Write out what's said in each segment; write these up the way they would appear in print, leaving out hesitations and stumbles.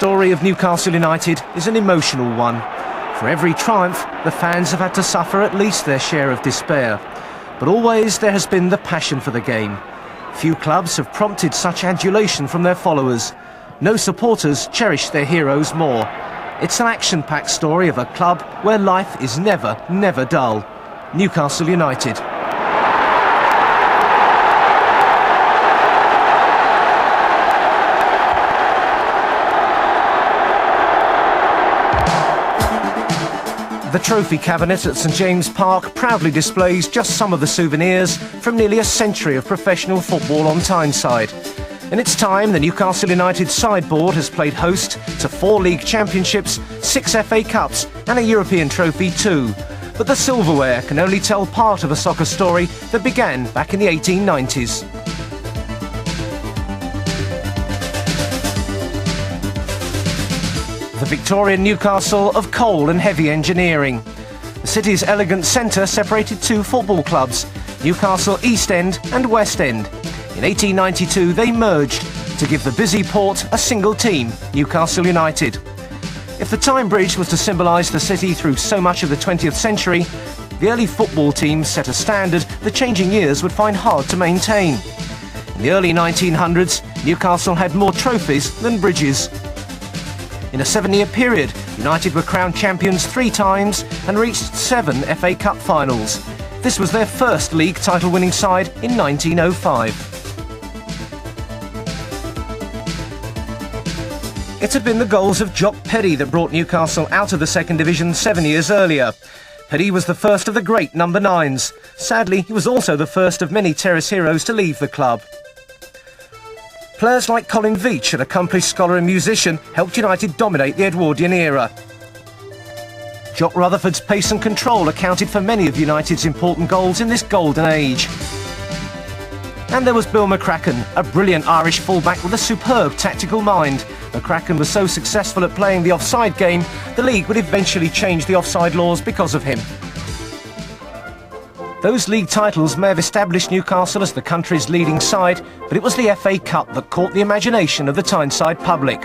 story of Newcastle United is an emotional one. For every triumph, the fans have had to suffer at least their share of despair. But always there has been the passion for the game. Few clubs have prompted such adulation from their followers. No supporters cherish their heroes more. It's an action-packed story of a club where life is never, never dull. Newcastle United. The trophy cabinet at St James Park proudly displays just some of the souvenirs from nearly a century of professional football on Tyneside. In its time, the Newcastle United sideboard has played host to 4 league championships, 6 FA Cups and a European trophy too. But the silverware can only tell part of a soccer story that began back in the 1890s. The Victorian Newcastle of coal and heavy engineering. The city's elegant centre separated 2 football clubs, Newcastle East End and West End. In 1892 they merged to give the busy port a single team, Newcastle United. If the Tyne Bridge was to symbolise the city through so much of the 20th century, the early football team set a standard the changing years would find hard to maintain. In the early 1900s, Newcastle had more trophies than bridges. In a 7-year period, United were crowned champions 3 times and reached 7 FA Cup finals. This was their first league title-winning side in 1905. It had been the goals of Jock Peddy that brought Newcastle out of the second division 7 years earlier. Peddy was the first of the great number 9s. Sadly, he was also the first of many terrace heroes to leave the club. Players like Colin Veitch, an accomplished scholar and musician, helped United dominate the Edwardian era. Jock Rutherford's pace and control accounted for many of United's important goals in this golden age. And there was Bill McCracken, a brilliant Irish fullback with a superb tactical mind. McCracken was so successful at playing the offside game, the league would eventually change the offside laws because of him. Those league titles may have established Newcastle as the country's leading side, but it was the FA Cup that caught the imagination of the Tyneside public.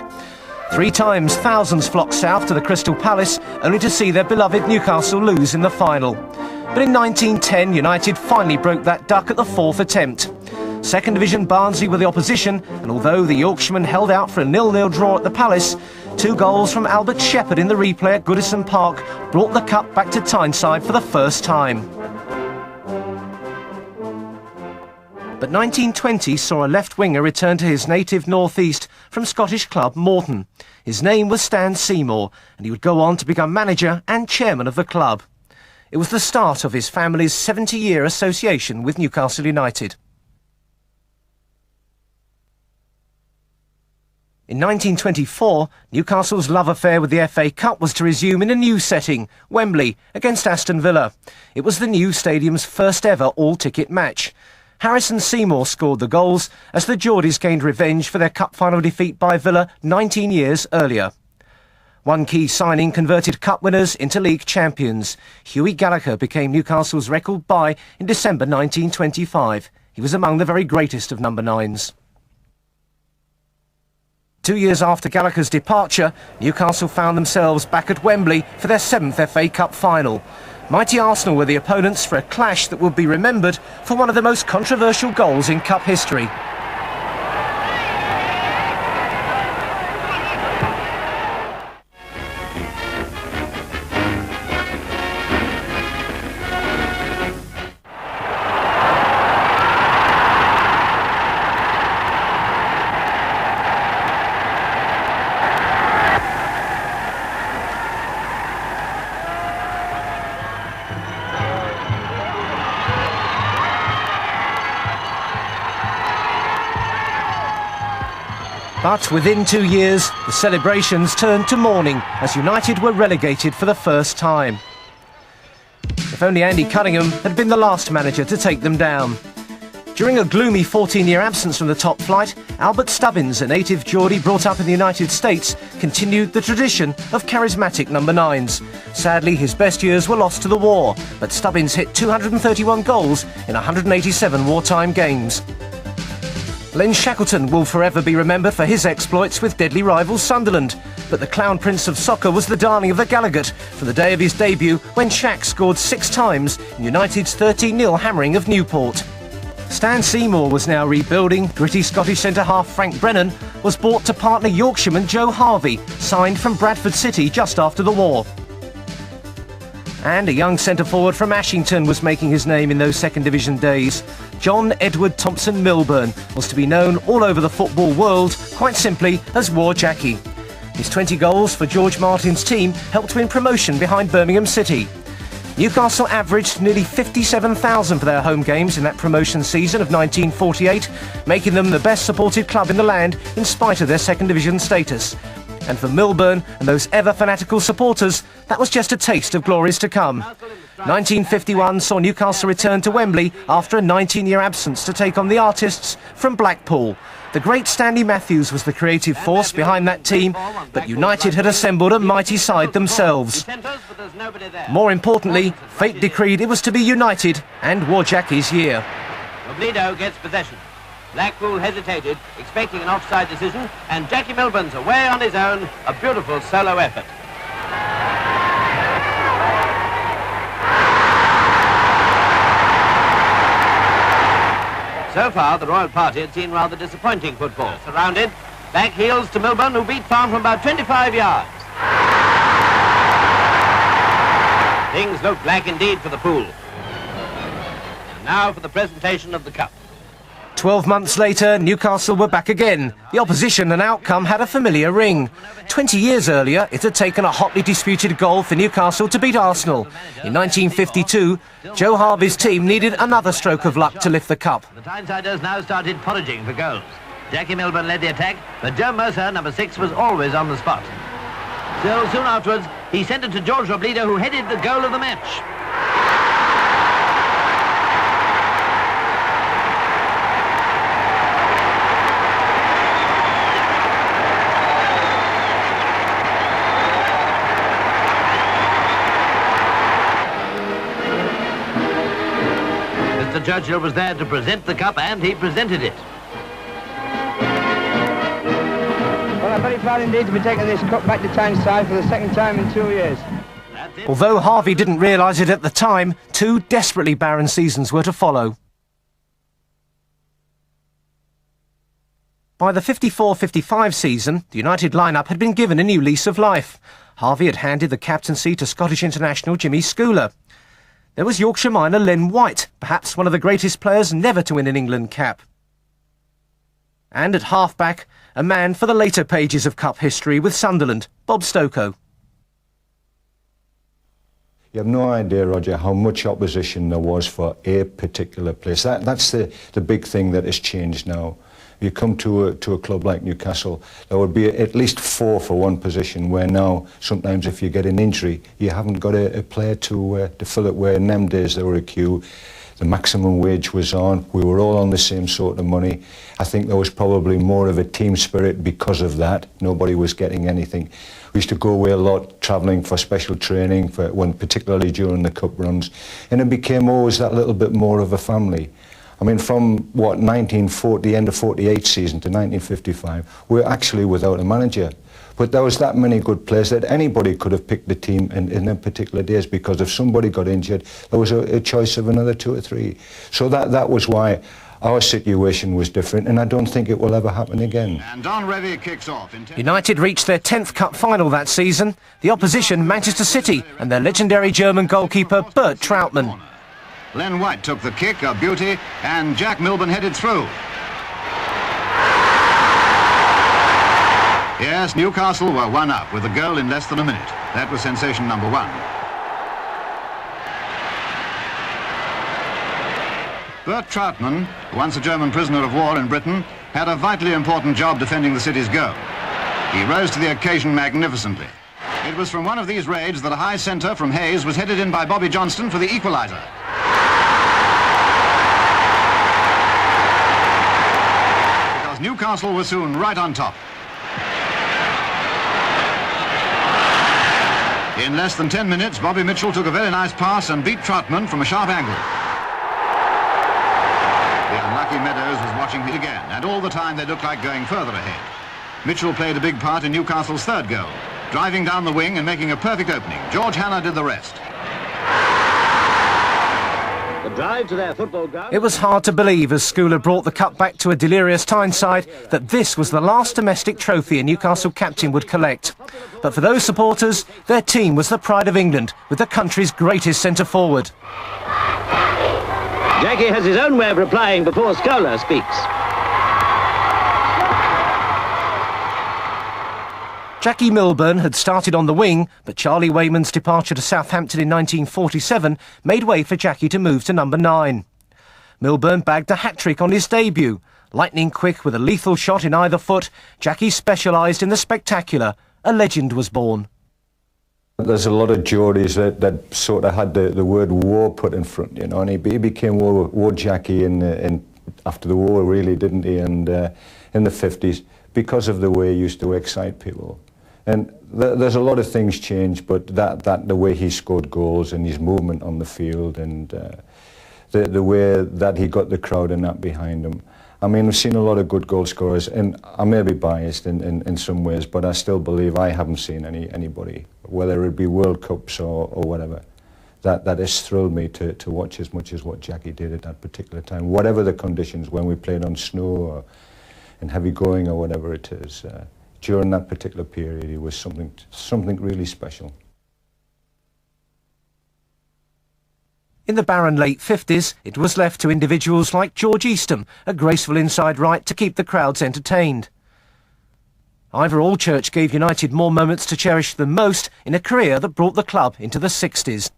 3 times thousands flocked south to the Crystal Palace, only to see their beloved Newcastle lose in the final. But in 1910, United finally broke that duck at the 4th attempt. Second Division Barnsley were the opposition, and although the Yorkshiremen held out for a 0-0 draw at the Palace, 2 goals from Albert Shepherd in the replay at Goodison Park brought the cup back to Tyneside for the first time. But 1920 saw a left winger return to his native north-east from Scottish club Morton. His name was Stan Seymour, and he would go on to become manager and chairman of the club. It was the start of his family's 70-year association with Newcastle United. In 1924, Newcastle's love affair with the FA Cup was to resume in a new setting, Wembley, against Aston Villa. It was the new stadium's first ever all-ticket match. Harrison Seymour scored the goals as the Geordies gained revenge for their cup final defeat by Villa 19 years earlier. One key signing converted cup winners into league champions. Hughie Gallagher became Newcastle's record buy in December 1925. He was among the very greatest of number 9s. 2 years after Gallagher's departure, Newcastle found themselves back at Wembley for their 7th FA Cup final. Mighty Arsenal were the opponents for a clash that would be remembered for one of the most controversial goals in cup history. But within 2 years, the celebrations turned to mourning as United were relegated for the first time. If only Andy Cunningham had been the last manager to take them down. During a gloomy 14-year absence from the top flight, Albert Stubbins, a native Geordie brought up in the United States, continued the tradition of charismatic number 9s. Sadly, his best years were lost to the war, but Stubbins hit 231 goals in 187 wartime games. Len Shackleton will forever be remembered for his exploits with deadly rival Sunderland. But the clown prince of soccer was the darling of the Gallagher from the day of his debut when Shack scored 6 times in United's 13-0 hammering of Newport. Stan Seymour was now rebuilding. Gritty Scottish centre-half Frank Brennan was bought to partner Yorkshireman Joe Harvey, signed from Bradford City just after the war. And a young centre-forward from Ashington was making his name in those second division days. John Edward Thompson Milburn was to be known all over the football world, quite simply, as War Jackie. His 20 goals for George Martin's team helped win promotion behind Birmingham City. Newcastle averaged nearly 57,000 for their home games in that promotion season of 1948, making them the best supported club in the land in spite of their second division status. And for Milburn and those ever-fanatical supporters, that was just a taste of glories to come. 1951 saw Newcastle return to Wembley after a 19-year absence to take on the artists from Blackpool. The great Stanley Matthews was the creative force behind that team, but United had assembled a mighty side themselves. More importantly, fate decreed it was to be United and War Jackie's year. Robledo gets possession. Blackpool hesitated, expecting an offside decision, and Jackie Milburn's away on his own, a beautiful solo effort. So far, the Royal Party had seen rather disappointing football. Surrounded, back heels to Milburn, who beat Farm from about 25 yards. Things look black indeed for the pool. And now for the presentation of the cup. 12 months later, Newcastle were back again. The opposition and outcome had a familiar ring. 20 years earlier, it had taken a hotly disputed goal for Newcastle to beat Arsenal. In 1952, Joe Harvey's team needed another stroke of luck to lift the cup. The Tynesiders now started foraging for goals. Jackie Milburn led the attack, but Joe Mercer, number 6, was always on the spot. So soon afterwards, he sent it to George Robledo, who headed the goal of the match. Mr. Churchill was there to present the cup, and he presented it. Well, I'm very proud indeed to be taking this cup back to Tyneside for the second time in 2 years. Although Harvey didn't realise it at the time, 2 desperately barren seasons were to follow. By the 54-55 season, the United lineup had been given a new lease of life. Harvey had handed the captaincy to Scottish international Jimmy Schooler. There was Yorkshire miner Len White, perhaps one of the greatest players never to win an England cap. And at half-back, a man for the later pages of cup history with Sunderland, Bob Stokoe. You have no idea, Roger, how much opposition there was for a particular place. That's the big thing that has changed now. You come to a club like Newcastle, there would be at least 4 for one position, where now sometimes if you get an injury, you haven't got a player to fill it, where in them days there were a queue. The maximum wage was on, we were all on the same sort of money. I think there was probably more of a team spirit because of that. Nobody was getting anything. We used to go away a lot, travelling for special training, particularly during the cup runs, and it became always that little bit more of a family. I mean, from, 1940, the end of 48 season to 1955, we're actually without a manager. But there was that many good players that anybody could have picked the team in them particular days, because if somebody got injured, there was a choice of another 2 or 3. So that was why our situation was different, and I don't think it will ever happen again. And Don Revie kicks off. United reached their 10th cup final that season. The opposition, Manchester City, and their legendary German goalkeeper, Bert Trautmann. Len White took the kick, a beauty, and Jack Milburn headed through. Yes, Newcastle were 1 up with a goal in less than a minute. That was sensation number 1. Bert Trautmann, once a German prisoner of war in Britain, had a vitally important job defending the city's goal. He rose to the occasion magnificently. It was from one of these raids that a high centre from Hayes was headed in by Bobby Johnston for the equaliser. Because Newcastle were soon right on top. In less than 10 minutes, Bobby Mitchell took a very nice pass and beat Trautmann from a sharp angle. The unlucky Meadows was watching. watching it again, and all the time they looked like going further ahead. Mitchell played a big part in Newcastle's third goal, driving down the wing and making a perfect opening. George Hannah did the rest. The drive to their football ground. It was hard to believe as Schooler brought the cup back to a delirious Tyneside that this was the last domestic trophy a Newcastle captain would collect. But for those supporters, their team was the pride of England, with the country's greatest centre-forward. Jackie has his own way of replying before Schooler speaks. Jackie Milburn had started on the wing, but Charlie Wayman's departure to Southampton in 1947 made way for Jackie to move to number 9. Milburn bagged a hat-trick on his debut. Lightning quick with a lethal shot in either foot, Jackie specialised in the spectacular. A legend was born. There's a lot of Geordies that sort of had the word war put in front, you know, and he became war Jackie after the war, really, didn't he, and in the 50s, because of the way he used to excite people. And there's a lot of things changed, but the way he scored goals and his movement on the field and the way that he got the crowd and that behind him. I mean, we've seen a lot of good goal scorers, and I may be biased in some ways, but I still believe I haven't seen anybody, whether it be World Cups or whatever, that has thrilled me to watch as much as what Jackie did at that particular time, whatever the conditions, when we played on snow or in heavy going or whatever it is. During that particular period, he was something really special. In the barren late 50s, it was left to individuals like George Eastham, a graceful inside right, to keep the crowds entertained. Ivor Allchurch gave United more moments to cherish than most in a career that brought the club into the 60s.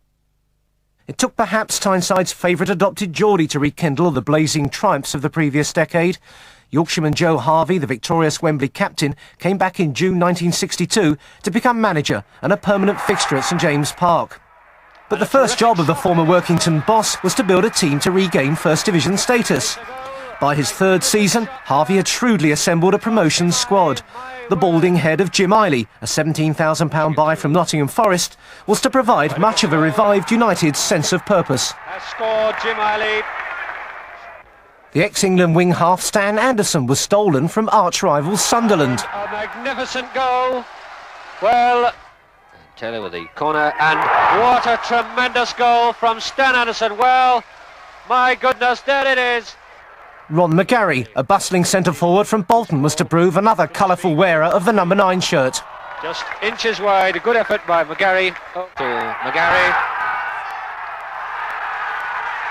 It took perhaps Tyneside's favourite adopted Geordie to rekindle the blazing triumphs of the previous decade. Yorkshireman Joe Harvey, the victorious Wembley captain, came back in June 1962 to become manager and a permanent fixture at St James Park. But the first job of the former Workington boss was to build a team to regain First Division status. By his third season, Harvey had shrewdly assembled a promotion squad. The balding head of Jim Eiley, a £17,000 buy from Nottingham Forest, was to provide much of a revived United's sense of purpose. Has scored Jim Eiley. The ex-England wing half Stan Anderson was stolen from arch-rival Sunderland. A magnificent goal. Well, Taylor with the corner, and what a tremendous goal from Stan Anderson. Well, my goodness, there it is. Ron McGarry, a bustling centre-forward from Bolton, was to prove another colourful wearer of the number 9 shirt. Just inches wide, a good effort by McGarry. To McGarry.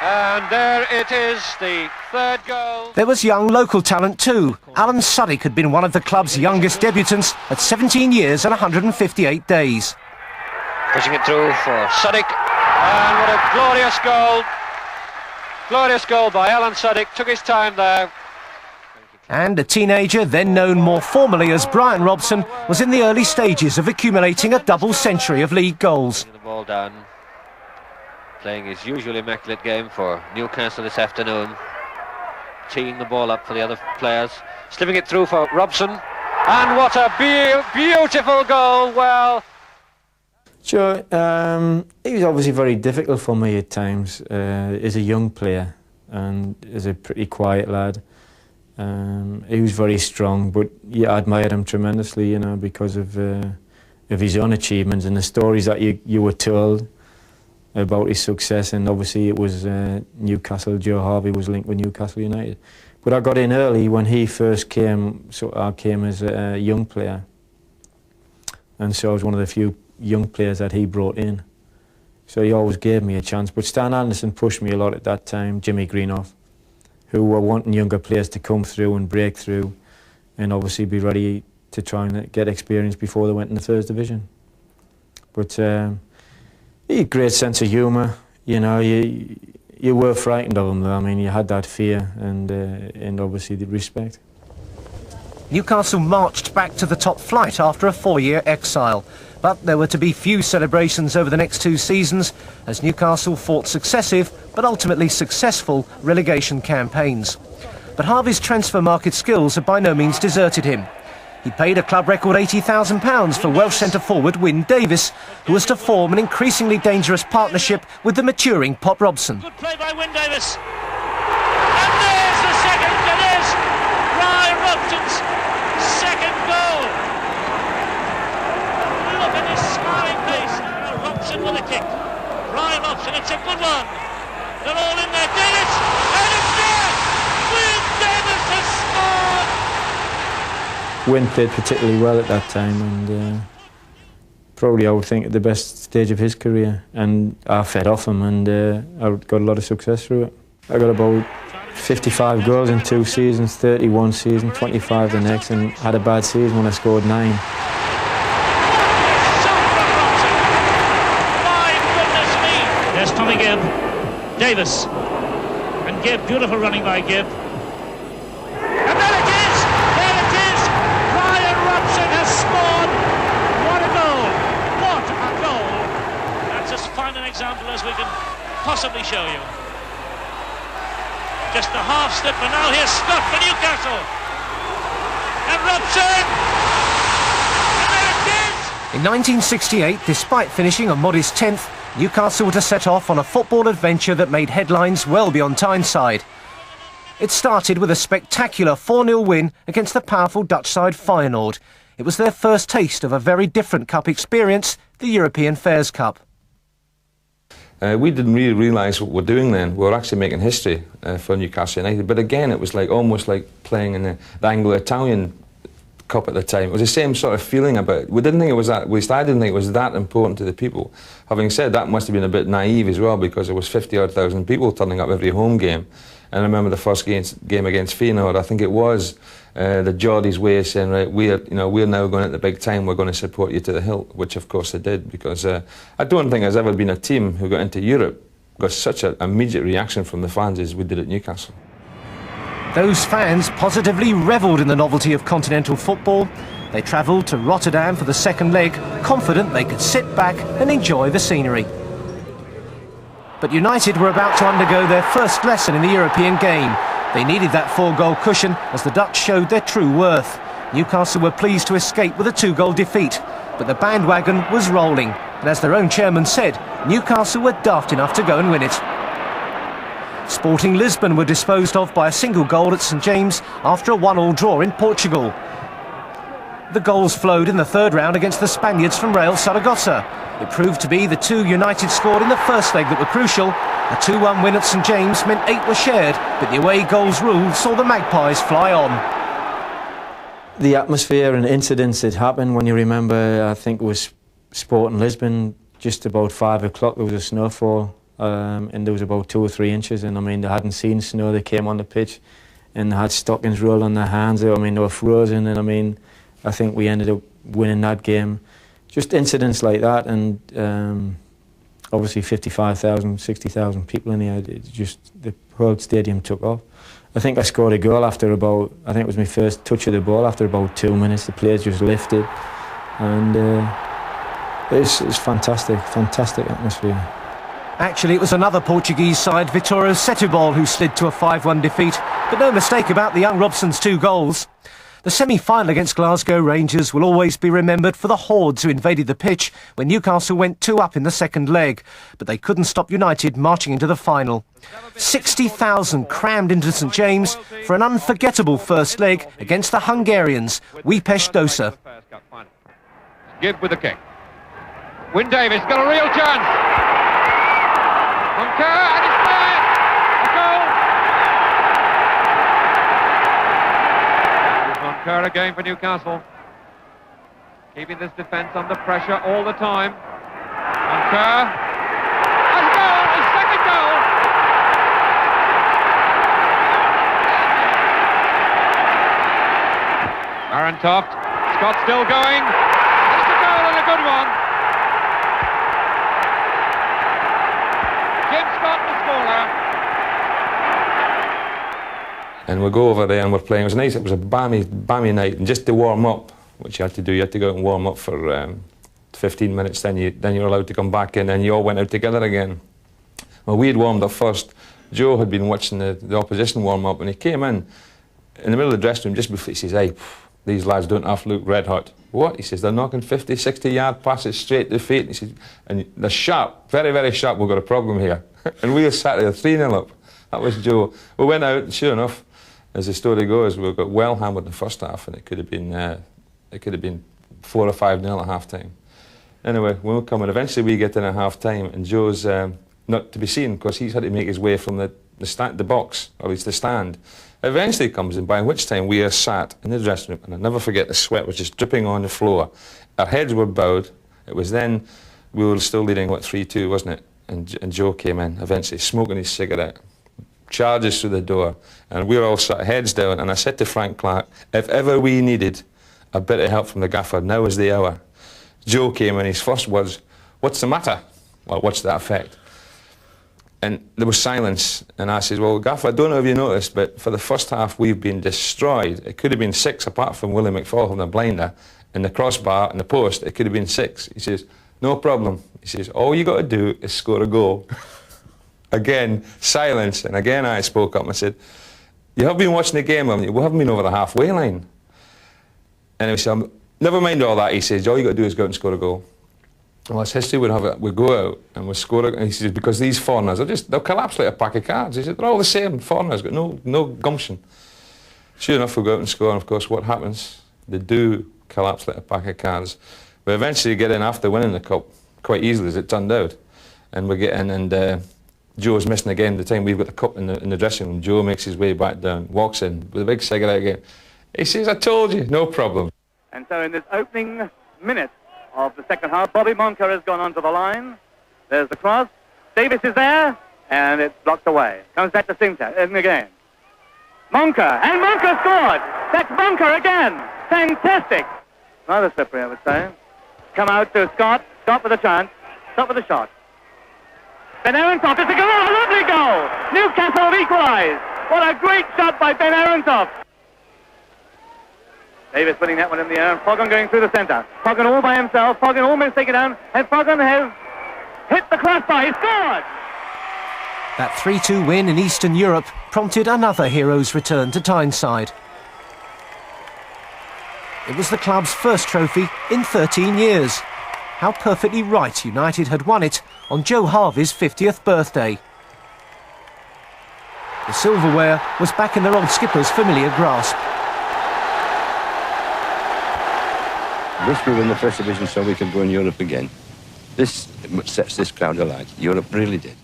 And there it is, the third goal. There was young local talent too. Alan Suddick had been one of the club's youngest debutants at 17 years and 158 days. Pushing it through for Suddick. And what a glorious goal. Glorious goal by Alan Suddick. Took his time there. And a teenager, then known more formally as Brian Robson, was in the early stages of accumulating a double century of league goals. The ball down. Playing his usual immaculate game for Newcastle this afternoon. Teeing the ball up for the other players. Slipping it through for Robson. And what a beautiful goal. Well, sure, it was obviously very difficult for me at times as a young player and as a pretty quiet lad. He was very strong, but yeah, I admired him tremendously, you know, because of his own achievements and the stories that you were told about his success. And obviously it was Newcastle. Joe Harvey was linked with Newcastle United. But I got in early when he first came, so I came as a young player. And so I was one of the few young players that he brought in. So he always gave me a chance. But Stan Anderson pushed me a lot at that time, Jimmy Greenough, who were wanting younger players to come through and break through and obviously be ready to try and get experience before they went in the First Division. But he had a great sense of humour, you know. You were frightened of him though. I mean, you had that fear and obviously the respect. Newcastle marched back to the top flight after a 4-year exile. But there were to be few celebrations over the next 2 seasons as Newcastle fought successive, but ultimately successful, relegation campaigns. But Harvey's transfer market skills had by no means deserted him. He paid a club record £80,000 for Welsh centre-forward Wyn Davies, who was to form an increasingly dangerous partnership with the maturing Pop Robson. good play by Wyn Davies. And there's the second, and is Ryan Robson's second goal. Look at his smiling face. Now Robson with a kick. Ryan Robson, it's a good one. They're all in there. Davis, and it's there. Wyn Davis has scored. Wyn played particularly well at that time, and probably I would think at the best stage of his career, and I fed off him, and I got a lot of success through it. I got about 55 goals in 2 seasons, 31 season, 25 the next, and had a bad season when I scored 9. My goodness me! There's Tommy Gibb, Davis, and Gibb, beautiful running by Gibb. And there it is! There it is! Ryan Robson has scored! What a goal! What a goal! That's as fine an example as we can possibly show you. Just a half slip, and now here's Scott for Newcastle. And Robson! And there it is! In 1968, despite finishing a modest 10th, Newcastle were to set off on a football adventure that made headlines well beyond Tyneside. It started with a spectacular 4-0 win against the powerful Dutch side Feyenoord. It was their first taste of a very different cup experience, the European Fairs Cup. We didn't really realise what we're doing then. We were actually making history for Newcastle United. But again, it was like almost like playing in the Anglo-Italian Cup at the time. It was the same sort of feeling about it. We didn't think it was that, at least I didn't think it was that important to the people. Having said that, must have been a bit naive as well, because there was 50,000 people turning up every home game. And I remember the first game against Feyenoord, I think it was the Geordie's way of saying, right, we're now going at the big time, we're going to support you to the hilt, which of course they did, because I don't think there's ever been a team who got into Europe, got such an immediate reaction from the fans as we did at Newcastle. Those fans positively revelled in the novelty of continental football. They travelled to Rotterdam for the second leg, confident they could sit back and enjoy the scenery. But United were about to undergo their first lesson in the European game. They needed that 4-goal cushion as the Dutch showed their true worth. Newcastle were pleased to escape with a 2-goal defeat, but the bandwagon was rolling, and as their own chairman said, Newcastle were daft enough to go and win it. Sporting Lisbon were disposed of by a single goal at St James after a 1-1 draw in Portugal. The goals flowed in the third round against the Spaniards from Real Zaragoza. It proved to be the 2 United scored in the first leg that were crucial. A 2-1 win at St James meant 8 were shared, but the away goals rule saw the Magpies fly on. The atmosphere and incidents that happened, when you remember, I think it was Sporting Lisbon, just about 5 o'clock there was a snowfall, and there was about 2 or 3 inches, and I mean they hadn't seen snow. They came on the pitch and they had stockings rolled on their hands. I mean they were frozen, and I mean I think we ended up winning that game. Just incidents like that, and obviously 55,000, 60,000 people in here. The whole stadium took off. I think I scored a goal after about, I think it was my first touch of the ball after about 2 minutes. The players just lifted, and it's fantastic, fantastic atmosphere. Actually, it was another Portuguese side, Vitória Setúbal, who slid to a 5-1 defeat, but no mistake about the young Robson's 2 goals. The semi-final against Glasgow Rangers will always be remembered for the hordes who invaded the pitch when Newcastle went 2 up in the second leg, but they couldn't stop United marching into the final. 60,000 crammed into St James for an unforgettable first leg against the Hungarians, Újpest Dósa. Gibb with the kick. Wyn Davis got a real chance. Conquistas, and it's there. A goal. Conquistas again for Newcastle. Keeping this defence under pressure all the time. Conquistas. A goal, his second goal. Aaron Toft. Scott still going. It's a goal and a good one. Jim Scott, the scorer. And we go over there and we're playing. It was nice. It was a balmy night, and just to warm up, which you had to do, you had to go out and warm up for 15 minutes. Then you're allowed to come back in, and you all went out together again. Well, we had warmed up first. Joe had been watching the opposition warm up, and he came in the middle of the dressing room just before. He says, "Hey, these lads don't have to look red hot." What? He says, "They're knocking 50, 60-yard passes straight to feet." He says, "And they're sharp, very, very sharp. We've got a problem here." And we were sat there 3-0 up. That was Joe. We went out, and sure enough, as the story goes, we got well hammered in the first half, and it could have been 4 or 5-0 at half time. Anyway, when we come in, eventually we get in at half time, and Joe's not to be seen because he's had to make his way from the box, or at least the stand. Eventually comes in, by which time we are sat in the dressing room, and I'll never forget the sweat was just dripping on the floor. Our heads were bowed. It was then, we were still leading, what, 3-2, wasn't it? And Joe came in, eventually, smoking his cigarette, charges through the door, and we were all sat heads down, and I said to Frank Clark, if ever we needed a bit of help from the gaffer, now is the hour. Joe came in, his first words, what's the matter? Well, what's that effect? And there was silence, and I said, well, Gaffer, I don't know if you noticed, but for the first half we've been destroyed. It could have been 6 apart from Willie McFall from the blinder, and the crossbar and the post, it could have been 6. He says, no problem. He says, all you got to do is score a goal. Again, silence, and again I spoke up and I said, you have been watching the game, haven't you? We haven't been over the halfway line. And he said, never mind all that, he says, all you got to do is go out and score a goal. Well, as history would have it, we go out and we score, and he says, because these foreigners, they'll collapse like a pack of cards. He said, they're all the same, foreigners, got no gumption. Sure enough, we go out and score, and of course, what happens? They do collapse like a pack of cards. We eventually get in after winning the cup, quite easily as it turned out. And we get in, and Joe's missing again. The time we've got the cup in the dressing room, Joe makes his way back down, walks in with a big cigarette again. He says, I told you, no problem. And so in this opening minute of the second half, Bobby Monker has gone onto the line. There's the cross. Davis is there, and it's blocked away. Comes back to Sinter, and again. Monker, and Monker scored! That's Monker again! Fantastic! Rather slippery, I would say. Come out to Scott. Scott with a chance. Scott with a shot. Ben Aronsoft, it's a goal! A lovely goal! Newcastle have equalised! What a great shot by Ben Aronsoft! Davis winning that one in the air, and Foggon going through the centre. Foggon all by himself, Foggon almost taken down, and Foggon has hit the crossbar, he scored! That 3-2 win in Eastern Europe prompted another hero's return to Tyneside. It was the club's first trophy in 13 years. How perfectly right United had won it on Joe Harvey's 50th birthday. The silverware was back in their old skipper's familiar grasp. Wish we were in the First Division so we could go in Europe again. This sets this crowd alight. Europe really did.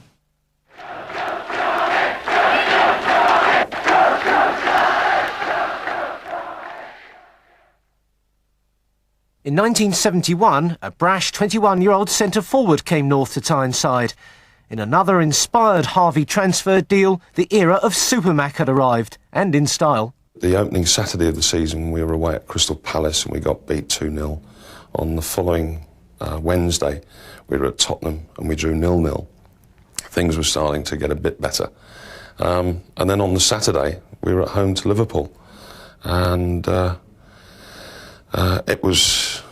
In 1971, a brash 21-year-old centre-forward came north to Tyneside. In another inspired Harvey transfer deal, the era of Supermac had arrived, and in style. The opening Saturday of the season, we were away at Crystal Palace and we got beat 2-0. On the following Wednesday, we were at Tottenham and we drew 0-0. Things were starting to get a bit better. And then on the Saturday, we were at home to Liverpool. And it was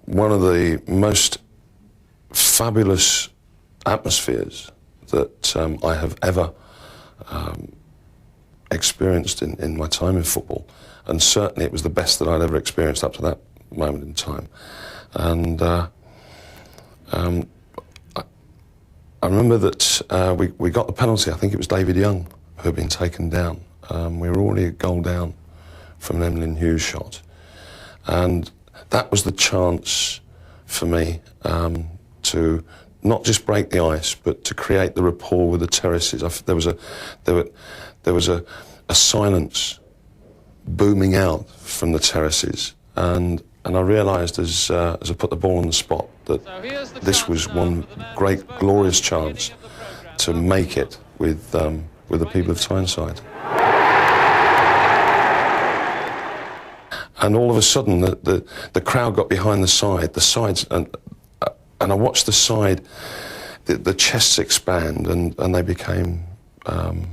one of the most fabulous atmospheres that I have ever experienced in my time in football, and certainly it was the best that I'd ever experienced up to that moment in time. And I remember that we got the penalty. I think it was David Young who had been taken down. We were already a goal down from an Emlyn Hughes shot, and that was the chance for me to not just break the ice, but to create the rapport with the terraces. There was a silence booming out from the terraces, and I realised as I put the ball on the spot that this was one great, glorious chance to make it with the people of Tyneside. And all of a sudden, the crowd got behind the sides, and I watched the side, the chests expand, and they became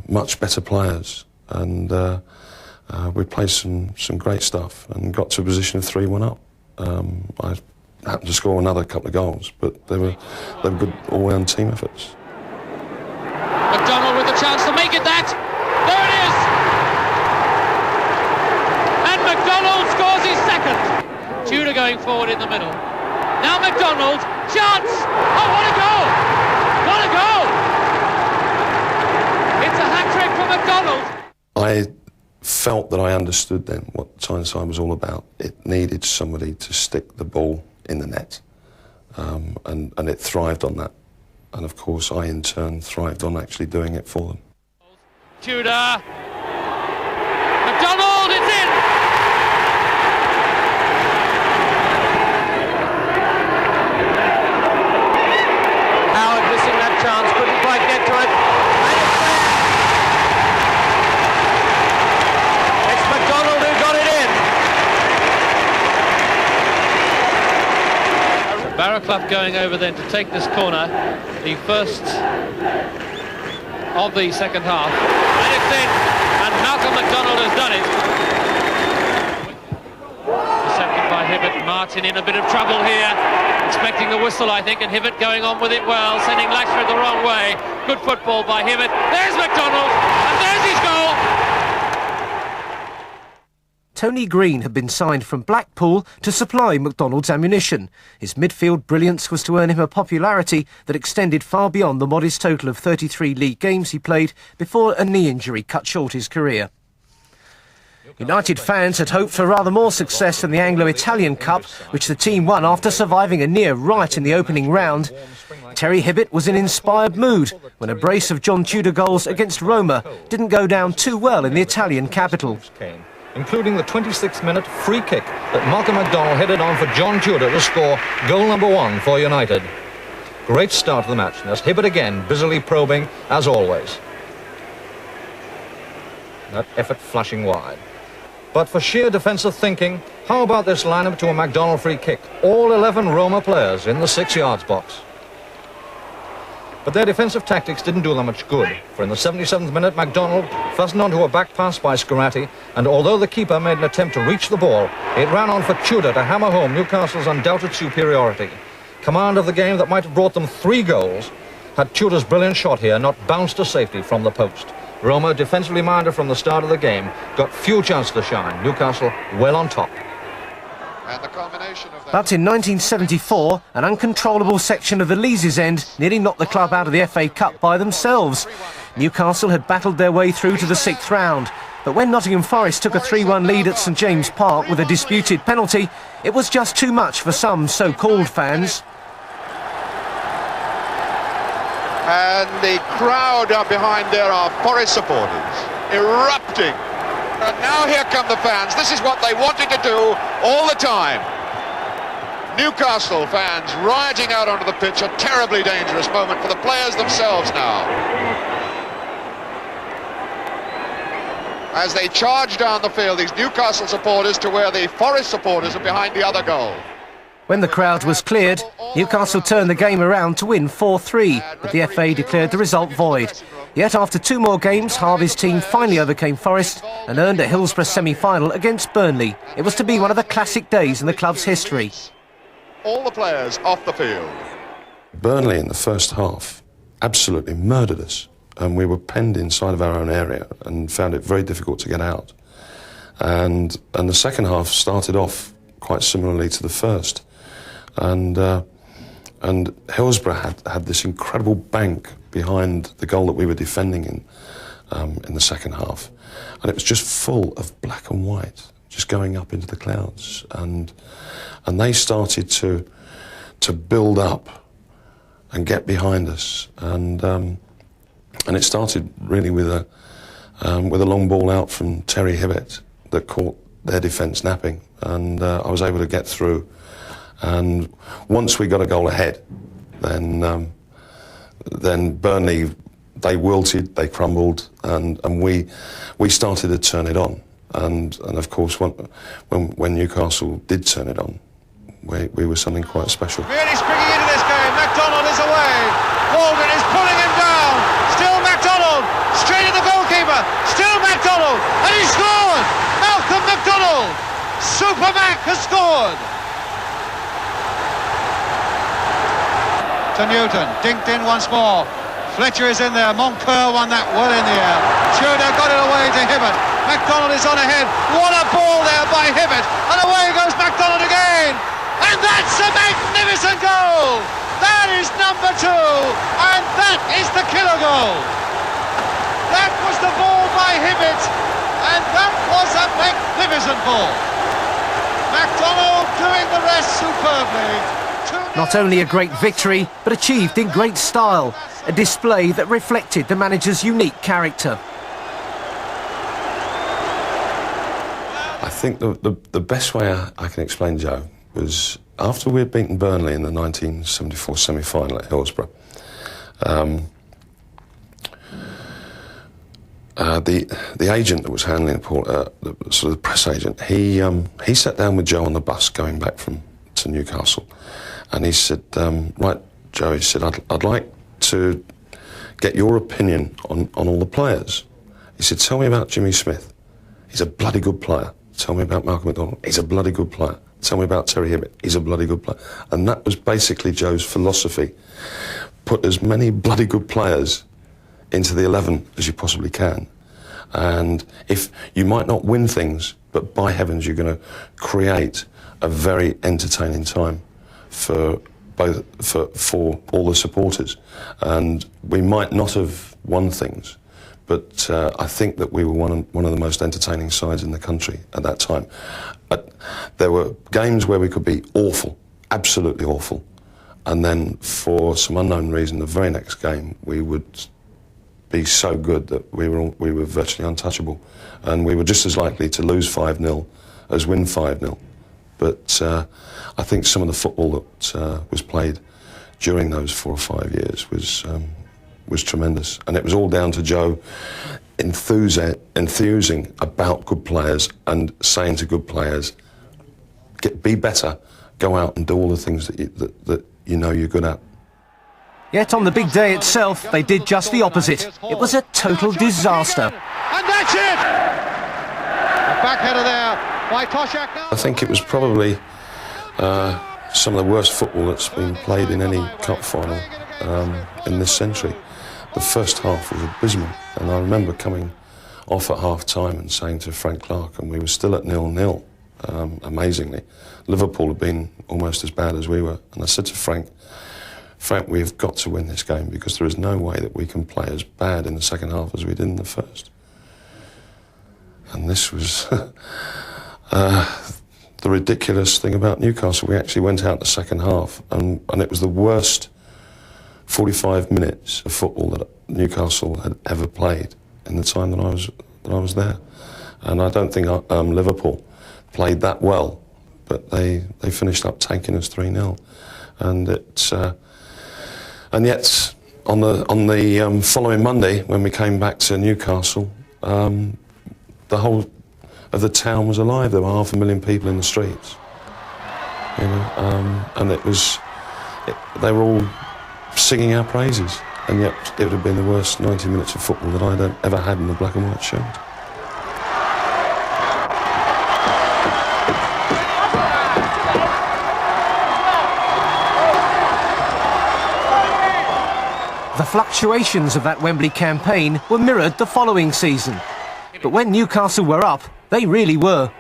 much better players, and we played some great stuff and got to a position of 3-1 up. I happened to score another couple of goals, but they were good all-round team efforts. McDonald with the chance to make it that. There it is! And McDonald scores his second. Tudor going forward in the middle. Now McDonald, chance! Oh, what a goal! What a goal! It's a hat-trick for McDonald. I felt that I understood then what Tyneside was all about. It needed somebody to stick the ball in the net, and it thrived on that. And of course, I in turn thrived on actually doing it for them. Tudor. McDonald, it's in! Howard missing that chance, couldn't quite get to it. And it's McDonald who got it in. Barrow Club going over then to take this corner, the first of the second half. And it's in, and Malcolm McDonald has done it. Intercepted by Hibbert. Martin in a bit of trouble here, expecting the whistle, I think, and Hibbert going on with it well, sending Lasher the wrong way. Good football by Hibbert. There's McDonald, and there's his goal. Tony Green had been signed from Blackpool to supply McDonald's ammunition. His midfield brilliance was to earn him a popularity that extended far beyond the modest total of 33 league games he played before a knee injury cut short his career. United fans had hoped for rather more success than the Anglo-Italian Cup, which the team won after surviving a near right in the opening round. Terry Hibbert was in inspired mood when a brace of John Tudor goals against Roma didn't go down too well in the Italian capital, including the 26th-minute free kick that Malcolm McDonald headed on for John Tudor to score goal number 1 for United. Great start to the match, and there's Hibbert again, busily probing, as always. That effort flashing wide. But for sheer defensive thinking, how about this line-up to a McDonald free kick? All 11 Roma players in the 6-yards box. But their defensive tactics didn't do them much good, for in the 77th minute, McDonald fastened onto a back pass by Scarratti, and although the keeper made an attempt to reach the ball, it ran on for Tudor to hammer home Newcastle's undoubted superiority. Command of the game that might have brought them 3 goals, had Tudor's brilliant shot here not bounced to safety from the post. Roma, defensively minded from the start of the game, got few chances to shine. Newcastle well on top. And the combination of that... But in 1974, an uncontrollable section of the Leazes End nearly knocked the club out of the FA Cup by themselves. Newcastle had battled their way through to the 6th round, but when Nottingham Forest took a 3-1 lead at St James Park with a disputed penalty, it was just too much for some so-called fans. And the crowd up behind there are Forest supporters, erupting. And now here come the fans. This is what they wanted to do all the time. Newcastle fans rioting out onto the pitch, a terribly dangerous moment for the players themselves now. As they charge down the field, these Newcastle supporters to where the Forest supporters are behind the other goal. When the crowd was cleared, Newcastle turned the game around to win 4-3, but the FA declared the result void. Yet after 2 more games, Harvey's team finally overcame Forest and earned a Hillsborough semi-final against Burnley. It was to be one of the classic days in the club's history. All the players off the field. Burnley in the first half absolutely murdered us, and we were penned inside of our own area and found it very difficult to get out. And the second half started off quite similarly to the first. And Hillsborough had this incredible bank behind the goal that we were defending in the second half, and it was just full of black and white, just going up into the clouds, and they started to build up and get behind us, and it started really with a long ball out from Terry Hibbert that caught their defence napping, and I was able to get through. And once we got a goal ahead, then Burnley, they wilted, they crumbled, and we started to turn it on. And of course, when Newcastle did turn it on, we were something quite special. Really springing into this game, McDonald is away. Walden is pulling him down. Still McDonald, straight at the goalkeeper. Still McDonald, and he scored. Malcolm McDonald, Super Mac has scored. To Newton, dinked in once more. Fletcher is in there. Moncur won that well in the air. Tudor got it away to Hibbert. McDonald is on ahead. What a ball there by Hibbert. And away goes McDonald again. And that's a magnificent goal. That is number 2. And that is the killer goal. That was the ball by Hibbert. And that was a magnificent ball. McDonald doing the rest superbly. Not only a great victory, but achieved in great style. A display that reflected the manager's unique character. I think the best way I can explain Joe was after we had beaten Burnley in the 1974 semi-final at Hillsborough. The agent that was handling the press agent, he sat down with Joe on the bus going back to Newcastle, and he said, "Right, Joe," he said, "I'd like to get your opinion on all the players." He said, "Tell me about Jimmy Smith. He's a bloody good player. Tell me about Malcolm McDonald. He's a bloody good player. Tell me about Terry Hibbett. He's a bloody good player." And that was basically Joe's philosophy. Put as many bloody good players into the 11 as you possibly can. And if you might not win things, but by heavens, you're going to create a very entertaining time for all the supporters. And we might not have won things, but I think that we were one of the most entertaining sides in the country at that time. There were games where we could be awful, absolutely awful, and then for some unknown reason, the very next game we would be so good that we were virtually untouchable, and we were just as likely to lose 5-0 as win 5-0. But I think some of the football that was played during those 4 or 5 years was tremendous, and it was all down to Joe enthusing about good players and saying to good players, be better, go out and do all the things that you know you're good at. Yet on the big day itself, they did just the opposite. It was a total disaster. And that's it! A backheader there by Toshak now. I think it was probably some of the worst football that's been played in any cup final in this century. The first half was abysmal, and I remember coming off at half-time and saying to Frank Clark, and we were still at 0-0, amazingly. Liverpool had been almost as bad as we were, and I said to Frank, we've got to win this game because there is no way that we can play as bad in the second half as we did in the first. And this was the ridiculous thing about Newcastle. We actually went out the second half, and it was the worst 45 minutes of football that Newcastle had ever played in the time that I was there. And I don't think Liverpool played that well, but they finished up taking us 3-0. And yet, on the following Monday, when we came back to Newcastle, the whole of the town was alive. There were 500,000 people in the streets, you know, and they were all singing our praises. And yet, it would have been the worst 90 minutes of football that I'd ever had in a black and white shirt. The fluctuations of that Wembley campaign were mirrored the following season. But when Newcastle were up, they really were.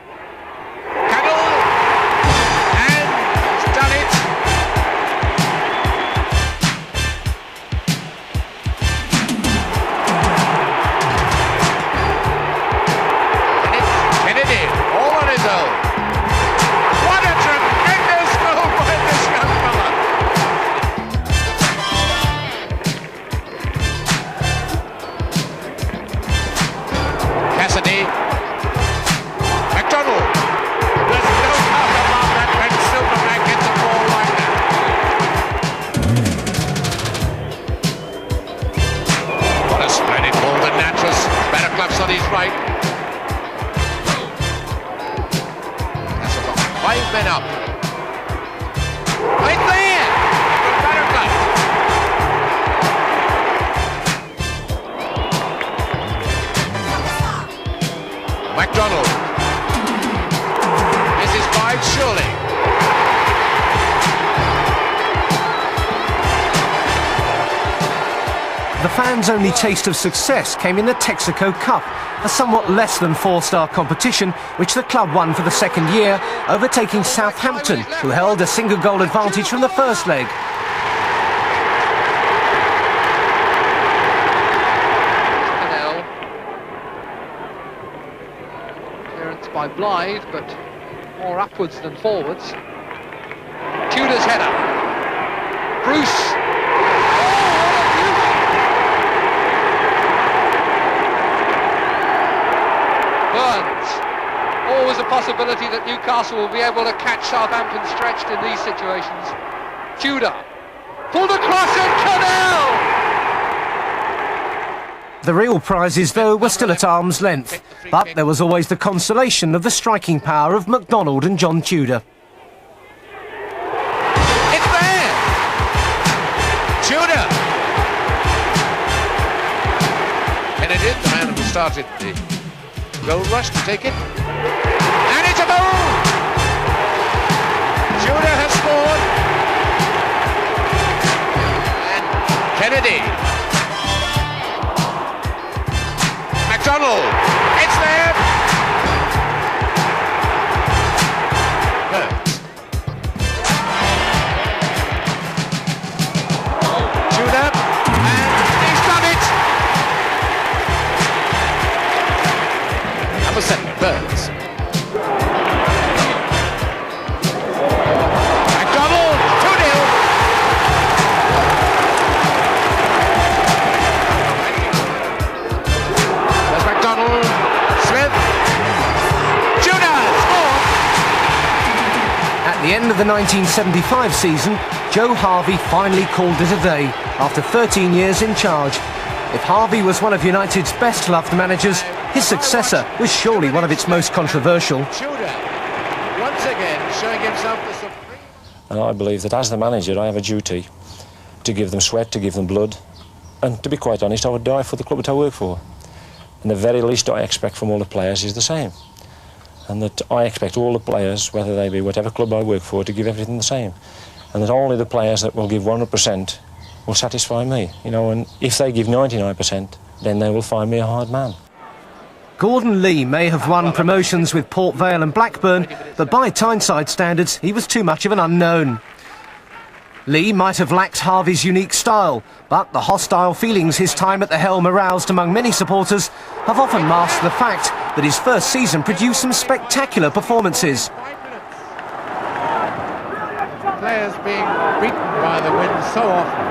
The fans' only taste of success came in the Texaco Cup, a somewhat less than four-star competition which the club won for the second year, overtaking Southampton, who held a single-goal advantage from the first leg. by Blythe, but more upwards than forwards. Tudor's header. Bruce. Burns. Always a possibility that Newcastle will be able to catch Southampton stretched in these situations. Tudor. Pulled across and Cannell! The real prizes, though, were still at arm's length, but there was always the consolation of the striking power of MacDonald and John Tudor. It's there! Tudor! And it is the man who started the goal rush to take it. And it's a goal! Tudor has scored. And Kennedy. MacDonald. It's there. Tudor. And he's done it. Number 7, Burns. MacDonald, 2-0. There's MacDonald, Smith, Tudor scored. At the end of the 1975 season, Joe Harvey finally called it a day after 13 years in charge. If Harvey was one of United's best-loved managers, his successor was surely one of its most controversial. Tudor, once again, showing himself the supreme. And I believe that as the manager, I have a duty to give them sweat, to give them blood, and to be quite honest, I would die for the club that I work for. And the very least I expect from all the players is the same. And that I expect all the players, whether they be whatever club I work for, to give everything the same. And that only the players that will give 100% will satisfy me, you know, and if they give 99%, then they will find me a hard man. Gordon Lee may have won promotions with Port Vale and Blackburn, but by Tyneside standards, he was too much of an unknown. Lee might have lacked Harvey's unique style, but the hostile feelings his time at the helm aroused among many supporters have often masked the fact that his first season produced some spectacular performances. Players being beaten by the wind so often.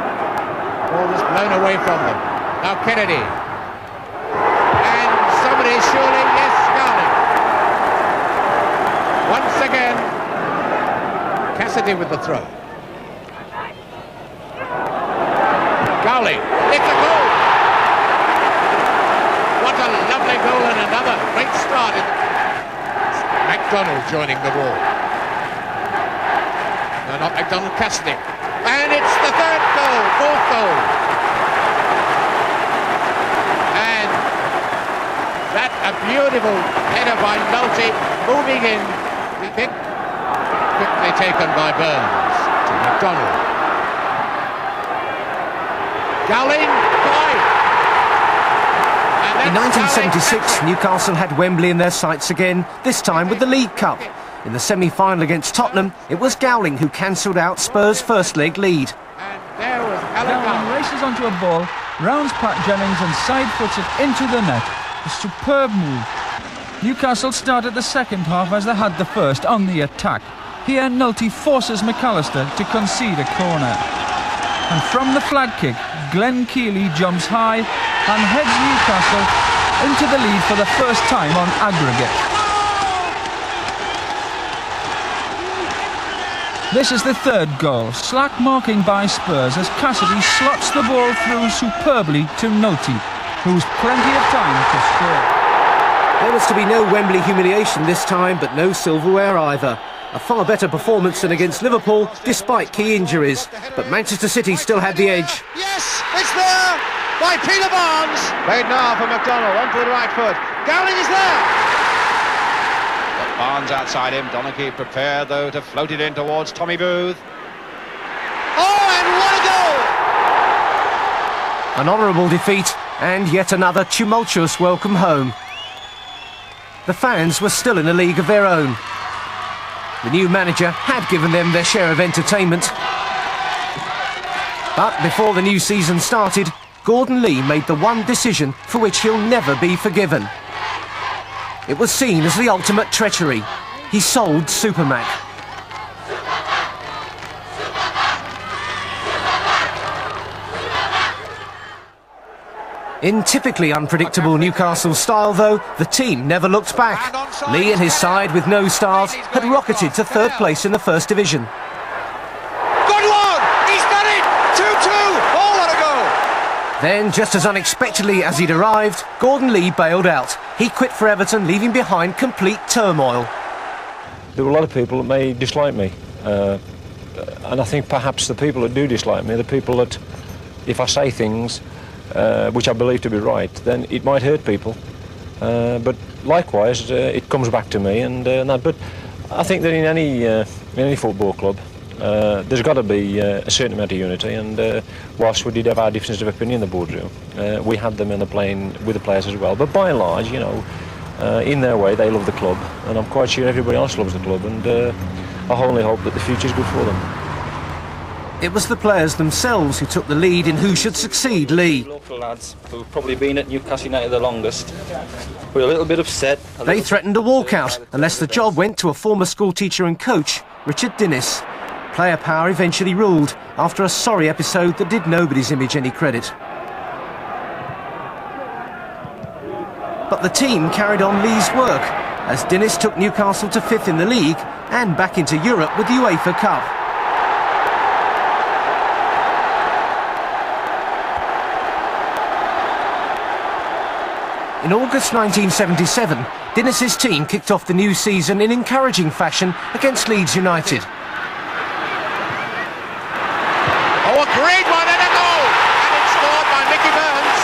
Ball was blown away from them. Now Kennedy. And somebody surely, yes, Gowling. Once again, Cassidy with the throw. Gowling, it's a goal! What a lovely goal and another great start. MacDonald joining the ball. No, not MacDonald, Cassidy. And it's the third goal, fourth goal. And that a beautiful header by Nolte, moving in, we think, quickly taken by Burns to MacDonald. Gowling, wide. In 1976, Newcastle had Wembley in their sights again, this time with the League Cup. In the semi-final against Tottenham, it was Gowling who cancelled out Spurs' first leg lead. Gowling races onto a ball, rounds Pat Jennings and side-foots it into the net. A superb move. Newcastle started the second half as they had the first on the attack. Here Nolte forces McAllister to concede a corner. And from the flag kick, Glenn Keeley jumps high and heads Newcastle into the lead for the first time on aggregate. This is the third goal, slack marking by Spurs as Cassidy slots the ball through superbly to Nolte, who's plenty of time to score. There was to be no Wembley humiliation this time, but no silverware either. A far better performance than against Liverpool, despite key injuries. But Manchester City still had the edge. Yes, it's there by Peter Barnes. Played now for MacDonald, onto the right foot. Gowling is there. Got Barnes outside him. Donaghy prepared, though, to float it in towards Tommy Booth. Oh, and what a goal! An honourable defeat, and yet another tumultuous welcome home. The fans were still in a league of their own. The new manager had given them their share of entertainment. But before the new season started, Gordon Lee made the one decision for which he'll never be forgiven. It was seen as the ultimate treachery. He sold Supermac. In typically unpredictable Newcastle style, though, the team never looked back. Lee and his side, with no stars, had rocketed to third place in the First Division. Good one! He's done it! 2-2! Oh, what a goal! Then, just as unexpectedly as he'd arrived, Gordon Lee bailed out. He quit for Everton, leaving behind complete turmoil. There were a lot of people that may dislike me. And I think perhaps the people that do dislike me are the people that, if I say things which I believe to be right, then it might hurt people. But likewise, it comes back to me, and that. But I think that in any football club, there's got to be a certain amount of unity. And whilst we did have our differences of opinion in the boardroom, we had them in the playing with the players as well. But by and large, you know, in their way, they love the club, and I'm quite sure everybody else loves the club. And I only hope that the future's good for them. It was the players themselves who took the lead in who should succeed Lee. Local lads who've probably been at Newcastle United the longest. We're a little bit upset. They threatened a walkout unless the job went to a former school teacher and coach, Richard Dinnis. Player power eventually ruled after a sorry episode that did nobody's image any credit. But the team carried on Lee's work as Dinnis took Newcastle to 5th in the league and back into Europe with the UEFA Cup. In August 1977, Dinnis's team kicked off the new season in encouraging fashion against Leeds United. Oh, a great one and a goal! And it's scored by Mickey Burns.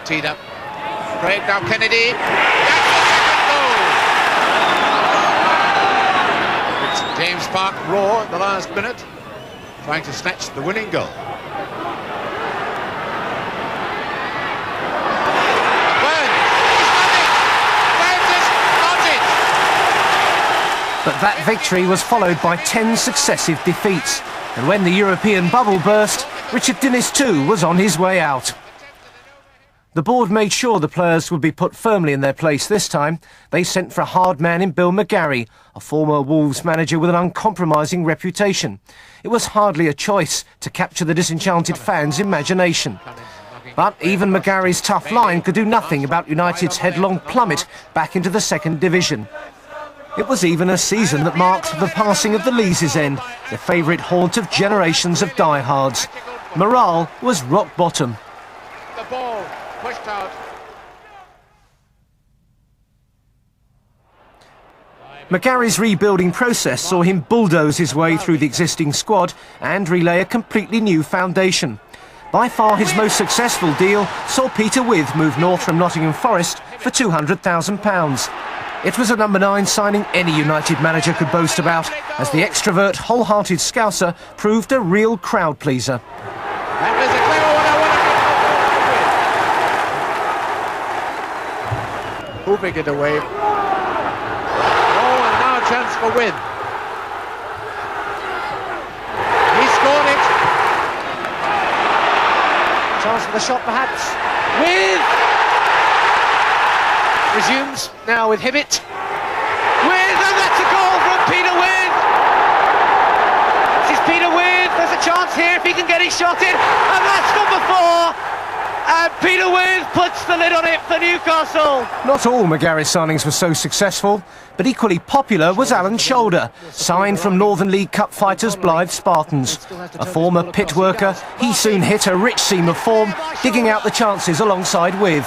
Teed up. Craig, now Kennedy. That's the second goal! It's James Park Raw at the last minute, trying to snatch the winning goal. But that victory was followed by 10 successive defeats. And when the European bubble burst, Richard Dinnis too was on his way out. The board made sure the players would be put firmly in their place this time. They sent for a hard man in Bill McGarry, a former Wolves manager with an uncompromising reputation. It was hardly a choice to capture the disenchanted fans' imagination. But even McGarry's tough line could do nothing about United's headlong plummet back into the second division. It was even a season that marked the passing of the Lees' end, the favourite haunt of generations of diehards. Morale was rock bottom. The ball pushed out. McGarry's rebuilding process saw him bulldoze his way through the existing squad and relay a completely new foundation. By far his most successful deal saw Peter Withe move north from Nottingham Forest for £200,000. It was a number 9 signing any United manager could boast about, as the extrovert, wholehearted Scouser proved a real crowd pleaser. That was a clever one. Hooping it away. Oh, and now a chance for Withe. He scored it. Chance for the shot perhaps. Withe! Resumes now with Hibbett. Withe, and that's a goal from Peter Withe. This is Peter Withe. There's a chance here if he can get his shot in. And that's number 4. And Peter Withe puts the lid on it for Newcastle. Not all McGarry's signings were so successful, but equally popular was Alan Shoulder, signed from Northern League Cup fighters Blythe Spartans. A former pit worker, he soon hit a rich seam of form, digging out the chances alongside Withe.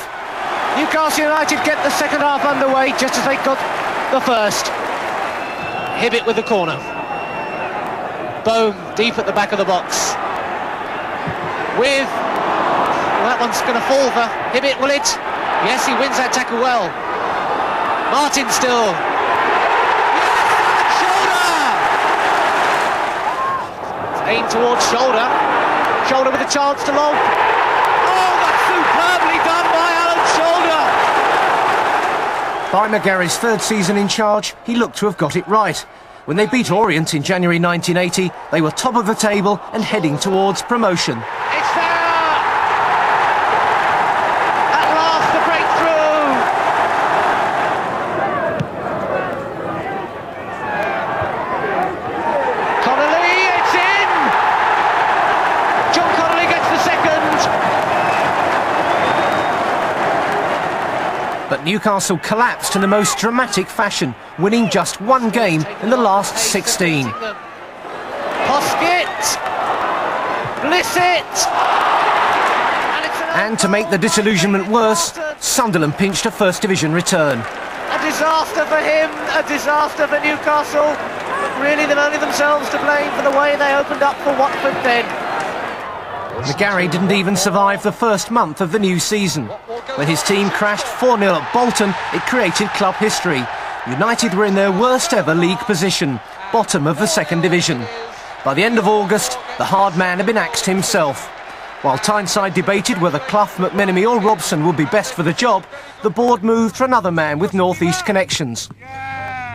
Newcastle United get the second half underway just as they got the first. Hibbett with the corner. Bohm deep at the back of the box. With... well, that one's going to fall for Hibbett, will it? Yes, he wins that tackle well. Martin still. Yes, Shoulder! Aimed towards Shoulder. Shoulder with a chance to long. Oh, that's superbly done by Alan Shoulder! By McGarry's third season in charge, he looked to have got it right. When they beat Orient in January 1980, they were top of the table and heading towards promotion. It's there! At last, the breakthrough! Newcastle collapsed in the most dramatic fashion, winning just one game in the last 16. Poskett! Blissett! And to make the disillusionment worse, Sunderland pinched a First Division return. A disaster for him, a disaster for Newcastle. But really, they've only themselves to blame for the way they opened up for Watford then. McGarry didn't even survive the first month of the new season. When his team crashed 4-0 at Bolton, it created club history. United were in their worst ever league position, bottom of the Second Division. By the end of August, the hard man had been axed himself. While Tyneside debated whether Clough, McMenemy or Robson would be best for the job, the board moved for another man with North East connections.